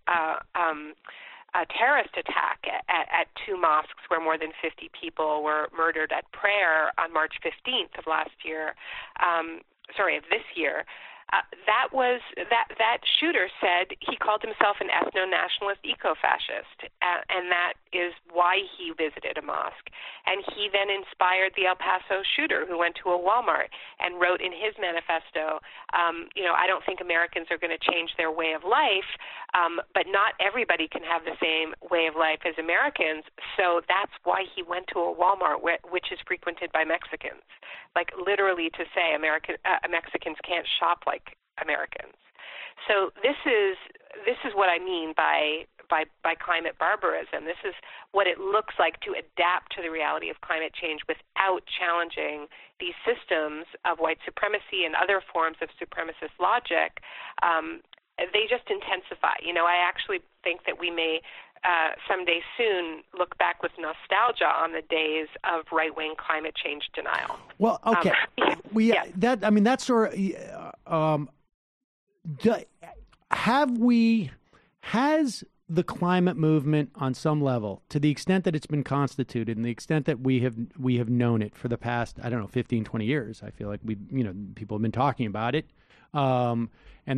terrorist attack at two mosques where more than 50 people were murdered at prayer on March 15th of this year, that shooter said he called himself an ethno-nationalist eco-fascist, and that is why he visited a mosque. And he then inspired the El Paso shooter who went to a Walmart and wrote in his manifesto, I don't think Americans are going to change their way of life, but not everybody can have the same way of life as Americans, so that's why he went to a Walmart which is frequented by Mexicans, like literally to say Mexicans can't shop like Americans. So this is what I mean by climate barbarism. This is what it looks like to adapt to the reality of climate change without challenging these systems of white supremacy and other forms of supremacist logic. They just intensify. I actually think that we may someday soon look back with nostalgia on the days of right-wing climate change denial. Well, okay, that's sort of. Has the climate movement on some level, to the extent that it's been constituted and the extent that we have known it for the past, 15, 20 years, I feel like people have been talking about it. And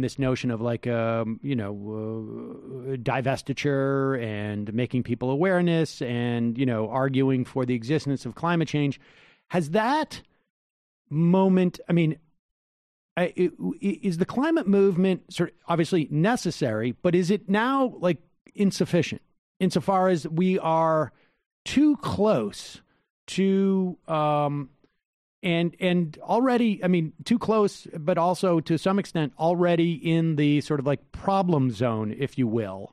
this notion of divestiture and making people awareness and, arguing for the existence of climate change. Has that moment, is the climate movement sort of obviously necessary, but is it now insufficient insofar as we are too close to and already, too close, but also to some extent already in the sort of problem zone, if you will,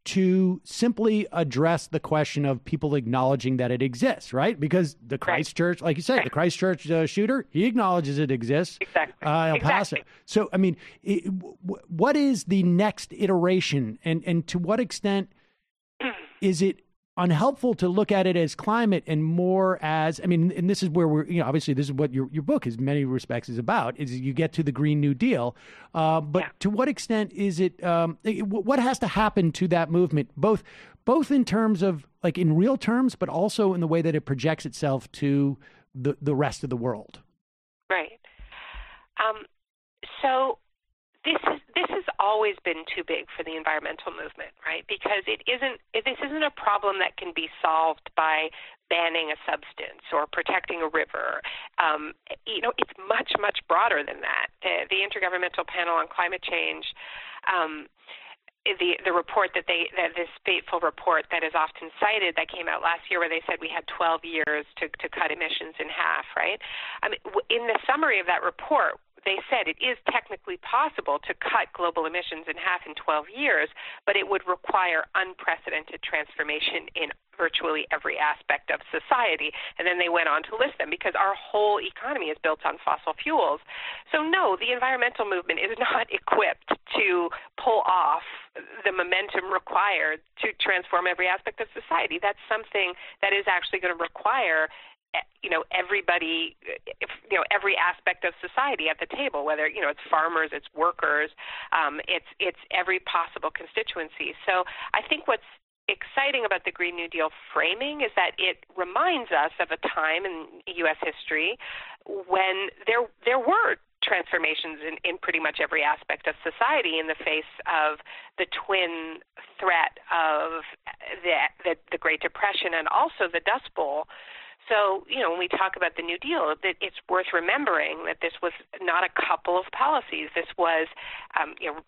to simply address the question of people acknowledging that it exists, right? Because the Christchurch, like you say, the Christchurch shooter, he acknowledges it exists. Exactly. El Paso. So, what is the next iteration, and to what extent is it unhelpful to look at it as climate and more as, and this is where we're, obviously this is what your book is in many respects is about, is you get to the Green New Deal. To what extent is it, what has to happen to that movement, both in terms of in real terms, but also in the way that it projects itself to the rest of the world? Right. So this has always been too big for the environmental movement, right? Because this isn't a problem that can be solved by banning a substance or protecting a river. It's much, much broader than that. The Intergovernmental Panel on Climate Change the report that this fateful report that is often cited that came out last year, where they said we had 12 years to cut emissions in half, right? I mean, in the summary of that report, they said it is technically possible to cut global emissions in half in 12 years, but it would require unprecedented transformation in virtually every aspect of society. And then they went on to list them, because our whole economy is built on fossil fuels. So no, the environmental movement is not equipped to pull off the momentum required to transform every aspect of society. That's something that is actually going to require everybody, every aspect of society at the table, whether, it's farmers, it's workers, it's every possible constituency. So I think what's exciting about the Green New Deal framing is that it reminds us of a time in U.S. history when there were transformations in pretty much every aspect of society in the face of the twin threat of the Great Depression and also the Dust Bowl. So, when we talk about the New Deal, it's worth remembering that this was not a couple of policies. This was,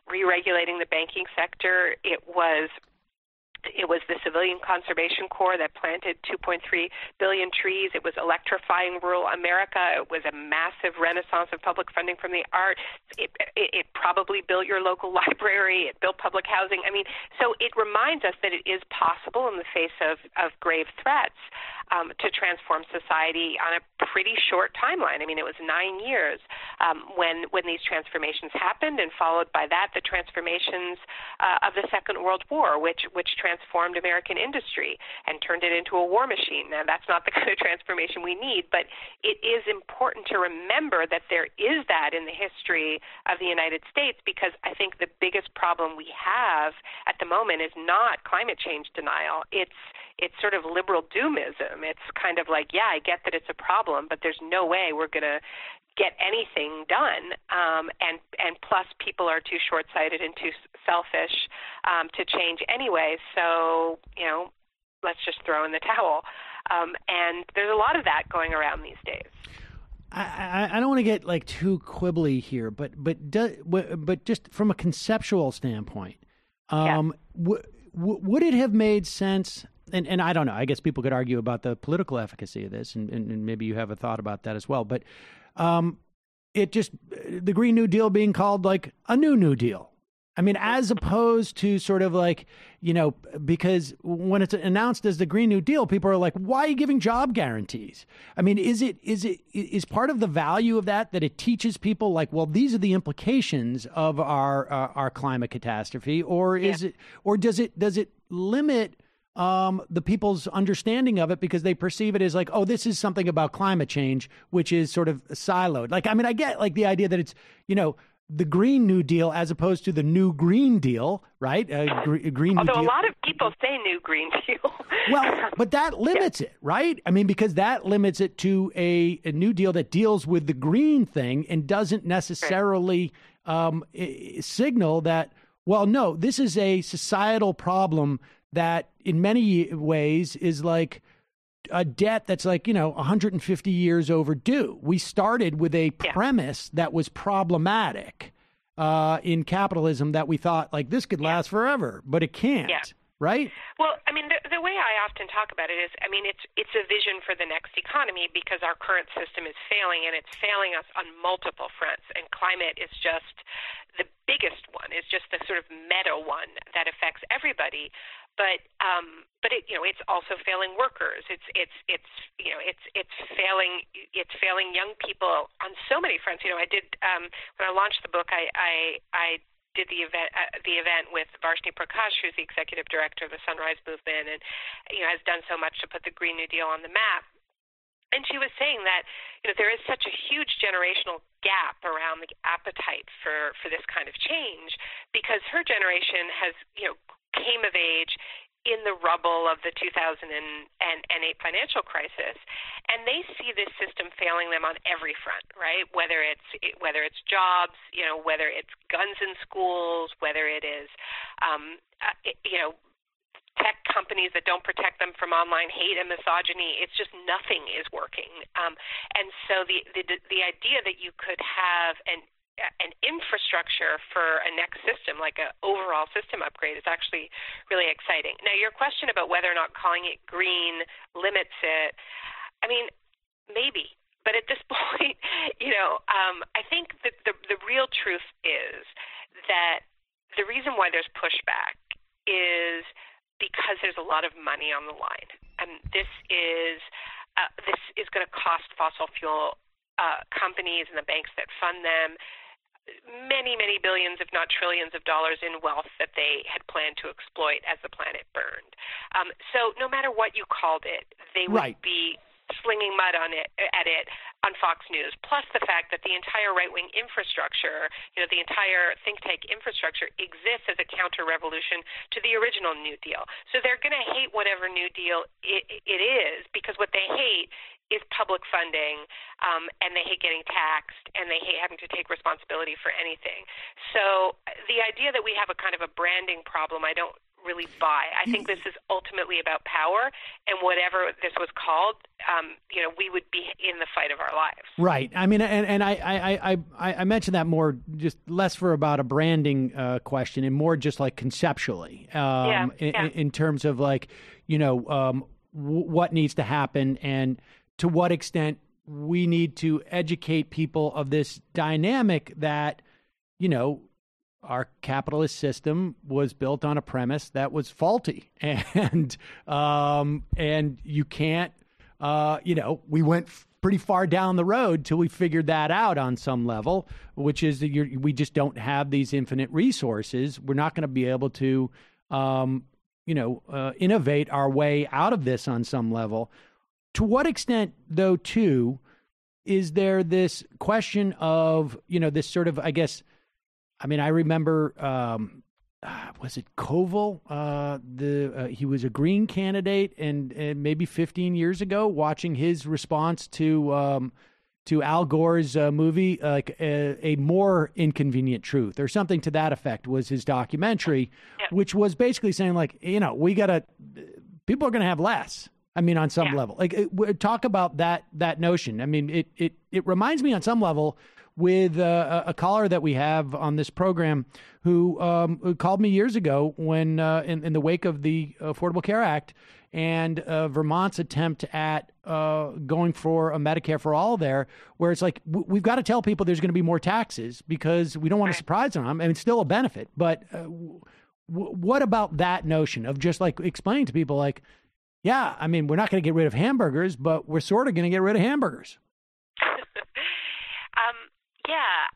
re-regulating the banking sector. It was the Civilian Conservation Corps that planted 2.3 billion trees. It was electrifying rural America. It was a massive renaissance of public funding from the arts. It probably built your local library. It built public housing. I mean, so it reminds us that it is possible in the face of grave threats to transform society on a pretty short timeline. I mean, it was 9 years when these transformations happened, and followed by that the transformations of the Second World War, which transformed American industry and turned it into a war machine. Now, that's not the kind of transformation we need, but it is important to remember that there is that in the history of the United States, because I think the biggest problem we have at the moment is not climate change denial. It's sort of liberal doomism. It's kind of like, yeah, I get that it's a problem, but there's no way we're going to get anything done. And plus, people are too short-sighted and too selfish to change anyway. So, let's just throw in the towel. And there's a lot of that going around these days. I don't want to get too quibbly here, but just from a conceptual standpoint, would it have made sense? And I don't know. I guess people could argue about the political efficacy of this, and maybe you have a thought about that as well. But the Green New Deal being called a New Deal. I mean, as opposed to sort of because when it's announced as the Green New Deal, people are like, why are you giving job guarantees? I mean, is part of the value of that it teaches people well, these are the implications of our climate catastrophe, or does it limit the people's understanding of it because they perceive it as this is something about climate change, which is sort of siloed. I get the idea that it's, the Green New Deal as opposed to the New Green Deal, right? Green Although New Deal. A lot of people say New Green Deal. Well, but that limits it, right? I mean, because that limits it to a New Deal that deals with the green thing and doesn't necessarily signal that, well, no, this is a societal problem that in many ways is a debt that's 150 years overdue. We started with a premise that was problematic in capitalism, that we thought this could last forever, but it can't, right? Well, I mean, the way I often talk about it is, I mean, it's a vision for the next economy, because our current system is failing, and it's failing us on multiple fronts, and climate is just the biggest one, is just the sort of meta one that affects everybody. But it's also failing workers. It's failing young people on so many fronts. I did when I launched the book, I did the event with Varshney Prakash, who's the executive director of the Sunrise Movement, and has done so much to put the Green New Deal on the map. And she was saying that there is such a huge generational gap around the appetite for this kind of change, because her generation has came of age in the rubble of the 2008 financial crisis, and they see this system failing them on every front, right? Whether it's jobs, whether it's guns in schools, whether it is tech companies that don't protect them from online hate and misogyny. It's just nothing is working. And so the idea that you could have an infrastructure for a next system, like an overall system upgrade, is actually really exciting. Now, your question about whether or not calling it green limits it, I mean, maybe. But at this point, I think that the real truth is that the reason why there's pushback is because there's a lot of money on the line. And this is going to cost fossil fuel companies and the banks that fund them many, many billions, if not trillions of dollars in wealth that they had planned to exploit as the planet burned. So no matter what you called it, they would be slinging mud at it on Fox News, plus the fact that the entire right-wing infrastructure, the entire think tank infrastructure exists as a counter-revolution to the original New Deal. So they're going to hate whatever New Deal it is, because what they hate is public funding, and they hate getting taxed, and they hate having to take responsibility for anything. So the idea that we have a kind of a branding problem, I don't really buy. I think this is ultimately about power, and whatever this was called, we would be in the fight of our lives. Right. I mean, and I mentioned that more, just less for about a branding question, and more just like conceptually, in terms of like, what needs to happen and to what extent we need to educate people of this dynamic that, our capitalist system was built on a premise that was faulty, and you can't, we went pretty far down the road till we figured that out on some level, which is that we just don't have these infinite resources. We're not going to be able to, innovate our way out of this on some level. To what extent, though, too, is there this question of, this sort of, I guess, I remember, was it Koval? He was a Green candidate, and maybe 15 years ago, watching his response to Al Gore's movie, like a more inconvenient truth, or something to that effect, was his documentary, which was basically saying, like, people are going to have less. On some level, talk about that notion. It reminds me on some level with a caller that we have on this program who called me years ago when in the wake of the Affordable Care Act and Vermont's attempt at going for a Medicare for all there, where it's like, we've got to tell people there's going to be more taxes because we don't want to surprise them. It's still a benefit. But what about that notion of just like explaining to people, like, yeah, we're not going to get rid of hamburgers, but we're sort of going to get rid of hamburgers.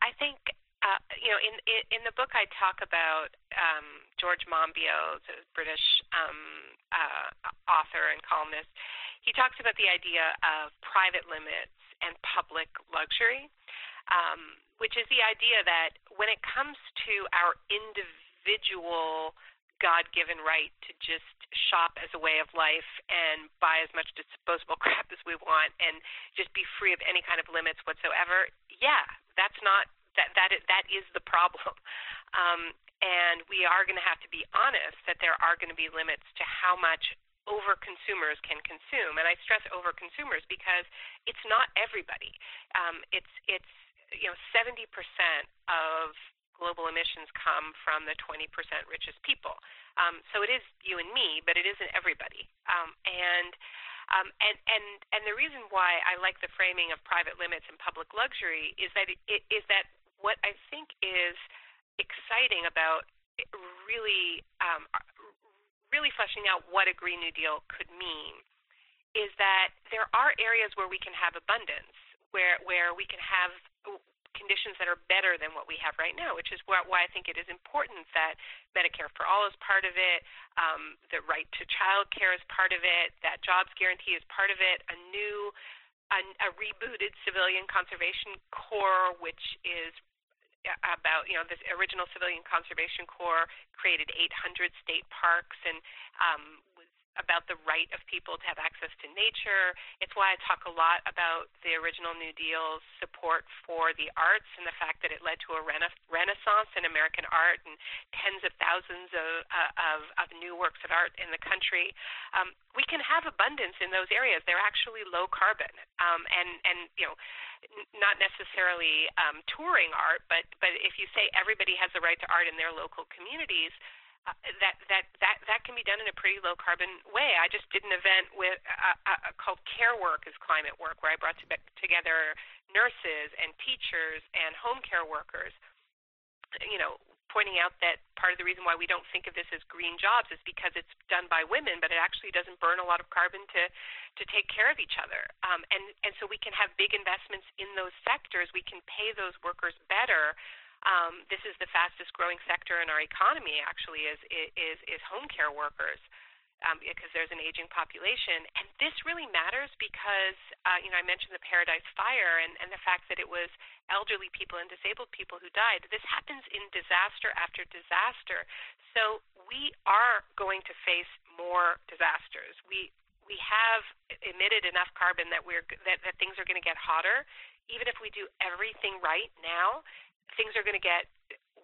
I think, in the book I talk about George Monbiot, the British author and columnist. He talks about the idea of private limits and public luxury, which is the idea that when it comes to our individual God-given right to just shop as a way of life and buy as much disposable crap as we want and just be free of any kind of limits whatsoever, that is the problem. And we are going to have to be honest that there are going to be limits to how much over-consumers can consume. And I stress over-consumers because it's not everybody. It's 70% of global emissions come from the 20% richest people. So it is you and me, but it isn't everybody. And the reason why I like the framing of private limits and public luxury is that what I think is exciting about really fleshing out what a Green New Deal could mean is that there are areas where we can have abundance, where we can have conditions that are better than what we have right now, which is why I think it is important that Medicare for all is part of it, the right to child care is part of it, that jobs guarantee is part of it, a rebooted Civilian Conservation Corps, which is about, this original Civilian Conservation Corps created 800 state parks and was about the right of people to have access to nature. It's why I talk a lot about the original New Deal's support for the arts and the fact that it led to a renaissance in American art and tens of thousands of new works of art in the country. We can have abundance in those areas. They're actually low carbon, and not necessarily touring art, but if you say everybody has the right to art in their local communities, that can be done in a pretty low carbon way. I just did an event with called Care Work is Climate Work, where I brought together nurses and teachers and home care workers, pointing out that part of the reason why we don't think of this as green jobs is because it's done by women, but it actually doesn't burn a lot of carbon to take care of each other. And so we can have big investments in those sectors. We can pay those workers better. This is the fastest growing sector in our economy, actually, is home care workers, because there's an aging population. And this really matters because, I mentioned the Paradise Fire and the fact that it was elderly people and disabled people who died. This happens in disaster after disaster. So we are going to face more disasters. We have emitted enough carbon that that things are going to get hotter. Even if we do everything right now, things are going to get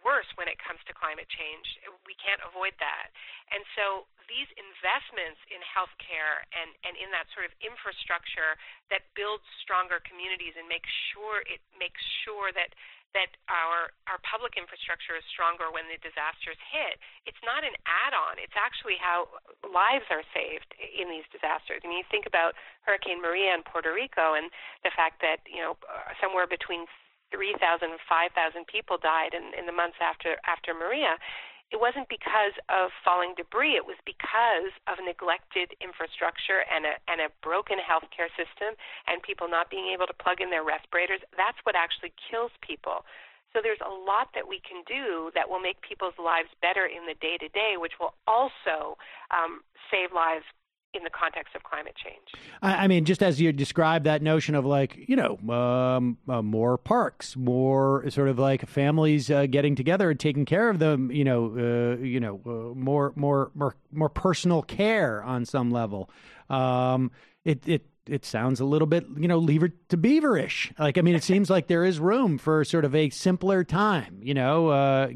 worse when it comes to climate change. We can't avoid that. And so these investments in healthcare and in that sort of infrastructure that builds stronger communities and makes sure that our public infrastructure is stronger when the disasters hit, it's not an add-on. It's actually how lives are saved in these disasters. I mean, you think about Hurricane Maria in Puerto Rico and the fact that, somewhere between 3,000 and 5,000 people died in the months after Maria. It wasn't because of falling debris. It was because of neglected infrastructure and a broken healthcare system and people not being able to plug in their respirators. That's what actually kills people. So there's a lot that we can do that will make people's lives better in the day-to-day, which will also save lives in the context of climate change. I mean, just as you described that notion of more parks, more sort of like families getting together and taking care of them, more personal care on some level. It sounds a little bit, Leave It to Beaver-ish. It seems like there is room for sort of a simpler time,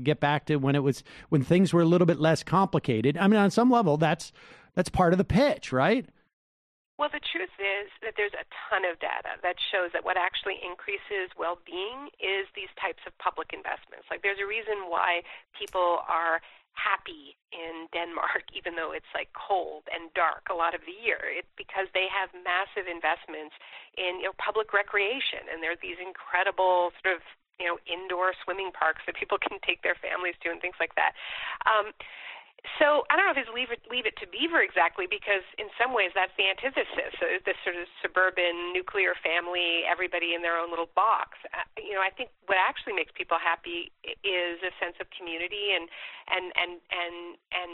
get back to when things were a little bit less complicated. I mean, on some level, that's part of the pitch, right? Well, the truth is that there's a ton of data that shows that what actually increases well-being is these types of public investments. There's a reason why people are happy in Denmark, even though it's cold and dark a lot of the year. It's because they have massive investments in public recreation, and there are these incredible sort of indoor swimming parks that people can take their families to and things like that. So I don't know if it's leave it to Beaver exactly, because in some ways that's the antithesis. So this sort of suburban nuclear family, everybody in their own little box. I think what actually makes people happy is a sense of community and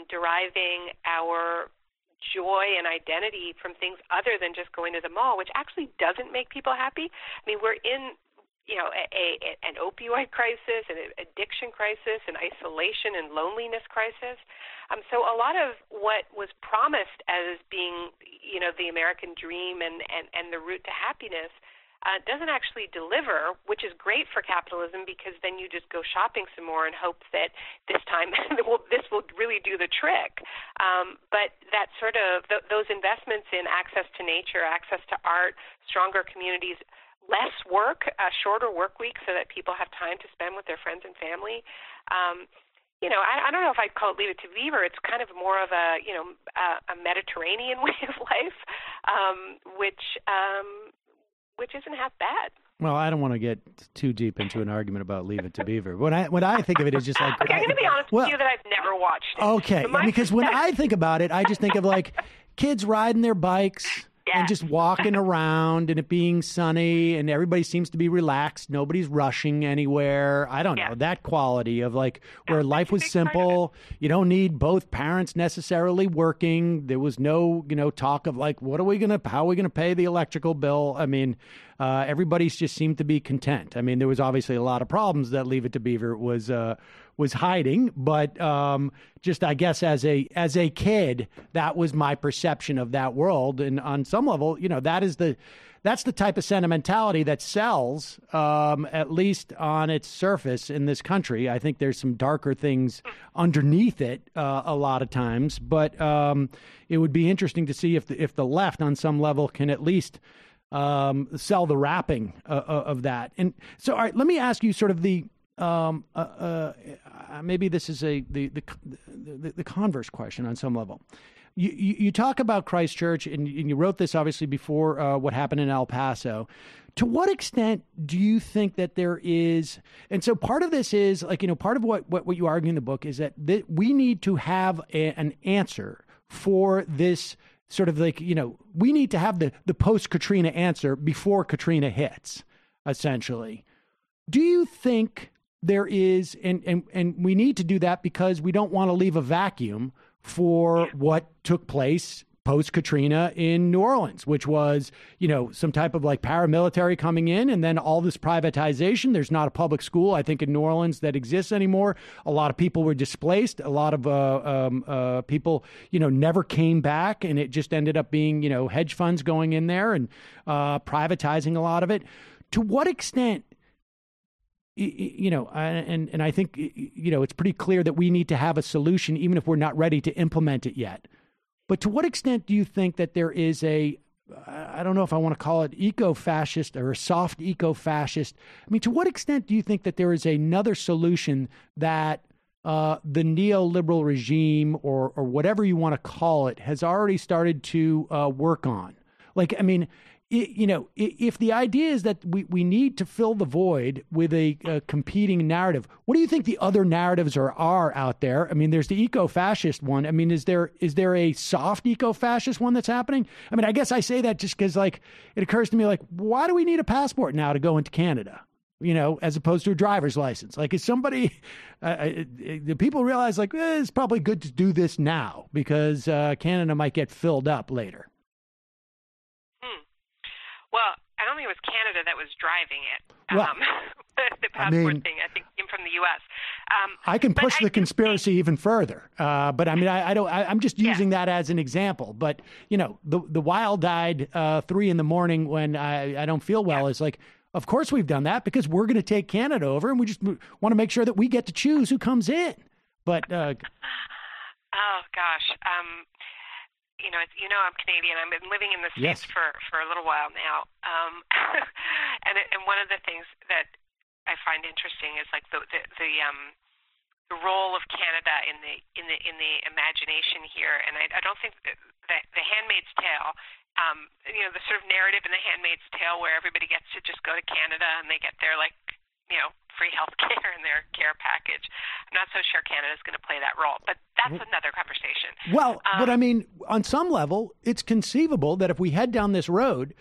deriving our joy and identity from things other than just going to the mall, which actually doesn't make people happy. I mean, we're in an opioid crisis, an addiction crisis, an isolation and loneliness crisis. So a lot of what was promised as being, the American dream and the route to happiness doesn't actually deliver, which is great for capitalism because then you just go shopping some more and hope that this time this will really do the trick. But that sort of those investments in access to nature, access to art, stronger communities, less work, shorter work weeks so that people have time to spend with their friends and family. I don't know if I'd call it Leave It to Beaver. It's kind of more of a Mediterranean way of life, which isn't half bad. Well, I don't want to get too deep into an argument about Leave It to Beaver. When I think of it, it's just like... Okay, I'm going to be honest with you that I've never watched it. Okay, because when I think about it, I just think of kids riding their bikes and just walking around and it being sunny and everybody seems to be relaxed. Nobody's rushing anywhere. I don't know, that quality of where life was simple. You don't need both parents necessarily working. There was no, talk of how are we going to pay the electrical bill? I mean, everybody's just seemed to be content. I mean, there was obviously a lot of problems that Leave It to Beaver was was hiding, but just I guess as a kid, that was my perception of that world. And on some level, that's the type of sentimentality that sells, at least on its surface in this country. I think there's some darker things underneath it a lot of times, but it would be interesting to see if the left on some level can at least sell the wrapping of that. And so, all right, let me ask you sort of the maybe this is the converse question on some level. You talk about Christchurch, and you wrote this obviously before what happened in El Paso. To what extent do you think that there is, and so part of this is like, part of what you argue in the book is that we need to have an answer for this sort of like, we need to have the post-Katrina answer before Katrina hits, essentially. Do you think there is, and we need to do that because we don't want to leave a vacuum for what took place post-Katrina in New Orleans, which was, some type of like paramilitary coming in and then all this privatization. There's not a public school, I think, in New Orleans that exists anymore. A lot of people were displaced. A lot of people, never came back, and it just ended up being, hedge funds going in there and privatizing a lot of it. To what extent, and I think, it's pretty clear that we need to have a solution, even if we're not ready to implement it yet. But to what extent do you think that there is I don't know if I want to call it eco-fascist or a soft eco-fascist. I mean, to what extent do you think that there is another solution that the neoliberal regime or whatever you want to call it has already started to work on? Like, I mean, if the idea is that we need to fill the void with a competing narrative, what do you think the other narratives are out there? I mean, there's the eco-fascist one. I mean, is there a soft eco-fascist one that's happening? I mean, I guess I say that just because, like, it occurs to me, like, why do we need a passport now to go into Canada? As opposed to a driver's license? Like, is somebody, do people realize, like, it's probably good to do this now because Canada might get filled up later? Well, I don't think it was Canada that was driving it. The passport thing, I think, came from the U.S. I can push the conspiracy even further, but I mean, I'm just using that as an example. But the wild-eyed 3 a.m. when I don't feel well is like, of course we've done that because we're going to take Canada over, and we just want to make sure that we get to choose who comes in. But oh gosh. I'm Canadian. I've been living in the States for a little while now, and one of the things that I find interesting is like the role of Canada in the imagination here. And I don't think that the Handmaid's Tale, the sort of narrative in the Handmaid's Tale where everybody gets to just go to Canada and they get their free health care in their care package. I'm not so sure Canada's going to play that role, but that's another conversation. Well, but I mean, on some level, it's conceivable that if we head down this road,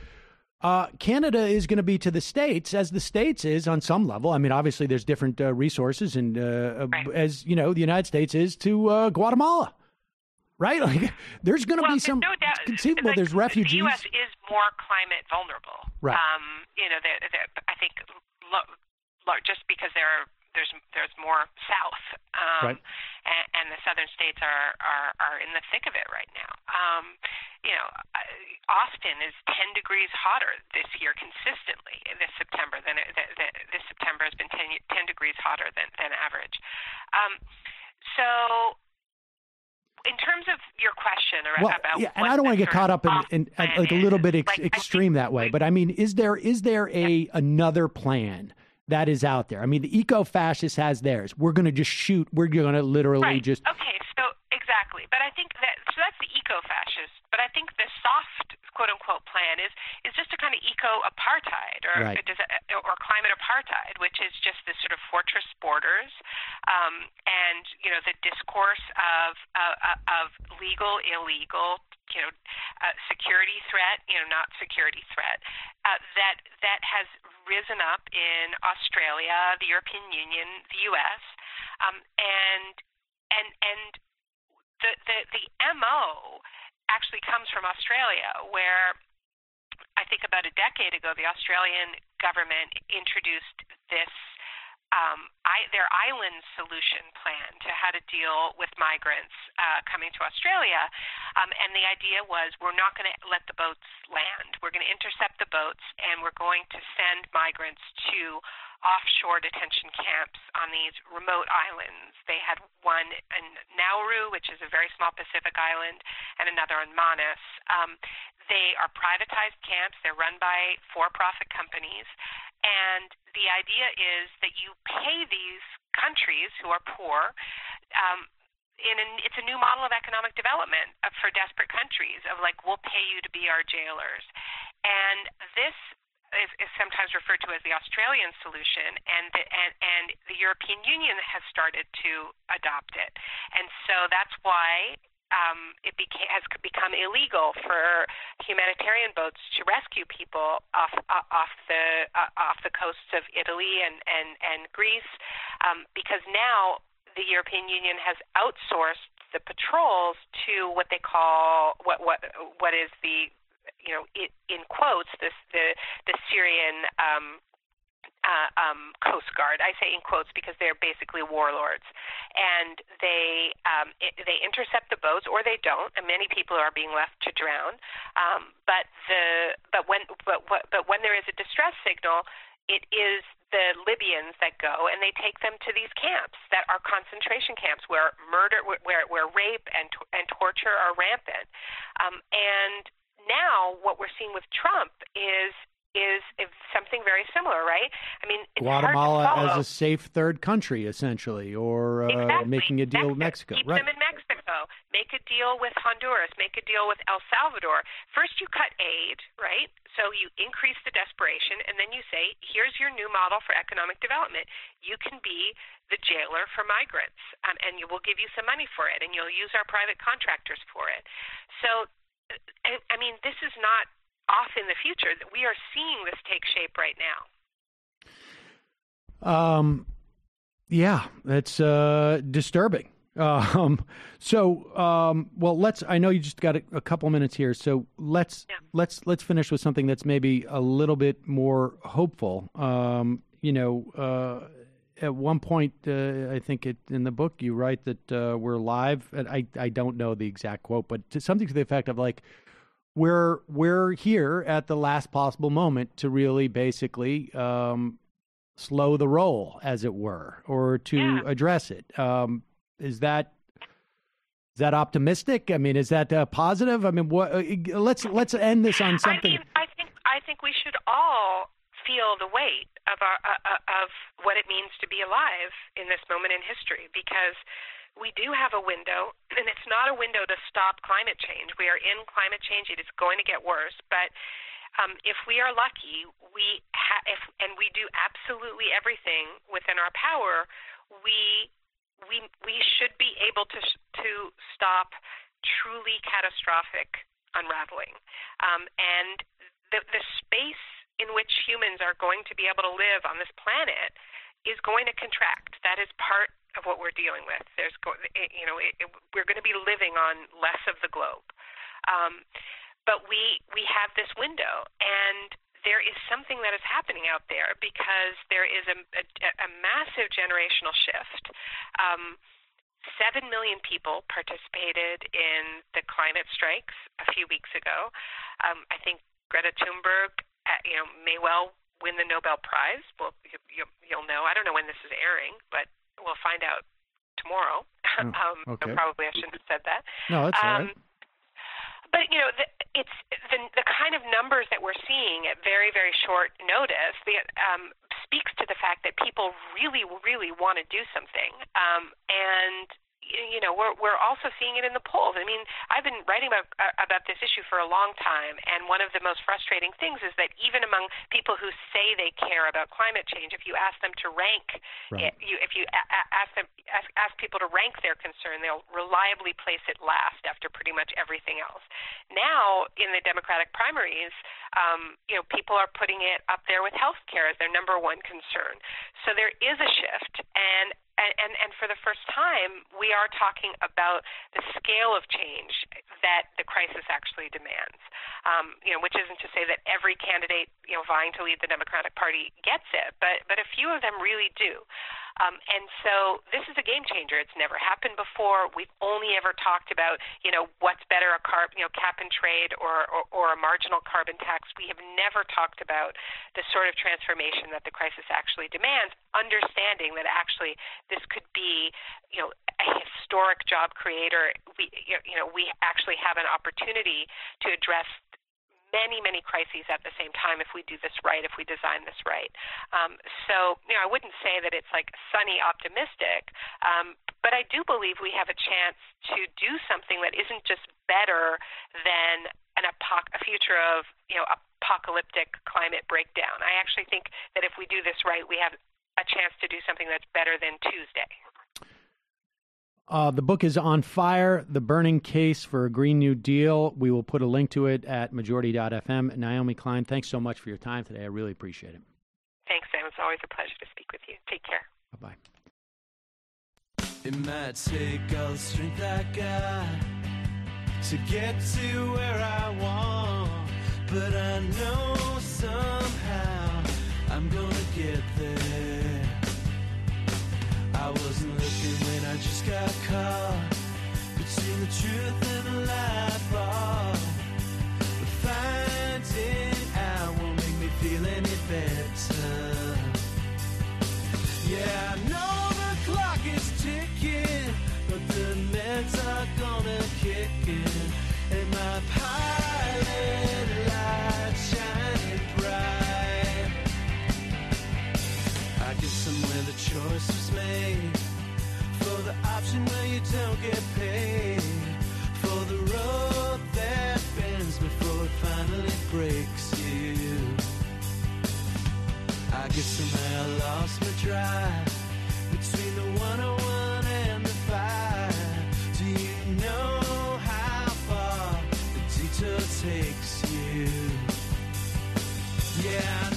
Canada is going to be to the States as the States is on some level. I mean, obviously there's different resources and as the United States is to Guatemala. Right? Like, there's going to be some, no doubt, conceivable, there's refugees. The U.S. is more climate vulnerable. Right. I think just because there's more south, right. and the southern states are in the thick of it right now. Austin is 10 degrees hotter this year consistently this September this September has been 10 degrees hotter than average. So in terms of your question about and I don't want to get caught up in like a little bit extreme that way, but I mean, is there another plan that is out there? I mean, the eco-fascist has theirs. We're going to just shoot. We're going to literally just. Okay, so exactly. But I think that's the eco-fascist. But I think the soft, quote unquote, plan is just a kind of eco-apartheid or climate apartheid, which is just this sort of fortress borders, and the discourse of legal, illegal, security threat, not security threat, that has risen up in Australia, the European Union, the U.S., and the MO actually comes from Australia, where I think about a decade ago, the Australian government introduced this their island solution plan to how to deal with migrants coming to Australia. And the idea was, we're not going to let the boats land. We're going to intercept the boats, and we're going to send migrants to offshore detention camps on these remote islands. They had one in Nauru, which is a very small Pacific island, and another in Manus. They are privatized camps. They're run by for-profit companies. And the idea is that you pay these countries who are poor. It's a new model of economic development for desperate countries, of like, we'll pay you to be our jailers. And this is sometimes referred to as the Australian solution, and the European Union has started to adopt it. And so that's why has become illegal for humanitarian boats to rescue people off the coasts of Italy and Greece, because now the European Union has outsourced the patrols to what they call what is the, in quotes, the Syrian Coast Guard. I say in quotes because they're basically warlords, and they intercept the boats, or they don't, and many people are being left to drown. But when there is a distress signal, it is the Libyans that go, and they take them to these camps that are concentration camps where murder, where rape and torture are rampant. And now what we're seeing with Trump is something very similar, right? I mean, it's Guatemala hard to as a safe third country, essentially, or making a deal with Mexico. Keep right. them in Mexico. Make a deal with Honduras. Make a deal with El Salvador. First, you cut aid, right? So you increase the desperation, and then you say, here's your new model for economic development. You can be the jailer for migrants, and we'll give you some money for it, and you'll use our private contractors for it. So, I mean, this is not off in the future. That we are seeing this take shape right now. Yeah, that's disturbing. Well, I know you just got a couple minutes here, so let's finish with something that's maybe a little bit more hopeful. At one point, I think in the book you write that we're live. And I don't know the exact quote, but something to the effect of like, we're here at the last possible moment to really basically slow the roll, as it were, or to address it. Is that optimistic? I mean, is that positive? I mean, let's end this on something. I think we should all feel the weight of what it means to be alive in this moment in history, because we do have a window, and it's not a window to stop climate change. We are in climate change. It is going to get worse. But if we are lucky, and we do absolutely everything within our power, we should be able to stop truly catastrophic unraveling. And the space in which humans are going to be able to live on this planet is going to contract. That is part of what we're dealing with. We're going to be living on less of the globe, but we have this window, and there is something that is happening out there, because there is a massive generational shift. 7 million people participated in the climate strikes a few weeks ago. I think Greta Thunberg, may well win the Nobel Prize. Well, you'll know. I don't know when this is airing, but we'll find out tomorrow. Okay. Probably I shouldn't have said that. No, that's all right. But it's the kind of numbers that we're seeing at very, very short notice. Speaks to the fact that people really, really want to do something, and we're also seeing it in the polls. I mean, I've been writing about this issue for a long time, and one of the most frustrating things is that even among people who say they care about climate change, if you ask them to rank, if you ask people to rank their concern, they'll reliably place it last after pretty much everything else. Now, in the Democratic primaries, people are putting it up there with health care as their number one concern. So there is a shift, and And for the first time, we are talking about the scale of change that the crisis actually demands. Which isn't to say that every candidate, vying to lead the Democratic Party gets it, but a few of them really do. And so this is a game changer. It's never happened before. We've only ever talked about, what's better, a cap and trade or a marginal carbon tax. We have never talked about the sort of transformation that the crisis actually demands, understanding that actually this could be, a historic job creator. We actually have an opportunity to address many crises at the same time if we do this right, if we design this right. So I wouldn't say that it's like sunny optimistic, but I do believe we have a chance to do something that isn't just better than a future of apocalyptic climate breakdown. I actually think that if we do this right, we have a chance to do something that's better than Tuesday. The book is On Fire, The Burning Case for a Green New Deal. We will put a link to it at majority.fm. Naomi Klein, thanks so much for your time today. I really appreciate it. Thanks, Sam. It's always a pleasure to speak with you. Take care. Bye-bye. It might take all the strength I got to get to where I want, but I know somehow I'm gonna get there. I wasn't looking when I just got caught between the truth and the lie bar. But finding out won't make me feel any better. Yeah, I know the clock is ticking, but the meds are gonna kick in, and my pilot light shining bright. I guess I'm where the choice was made, for the option where you don't get paid, for the road that bends before it finally breaks you. I guess somehow I lost my drive between the 101 and the 5. Do you know how far the detour takes you? Yeah,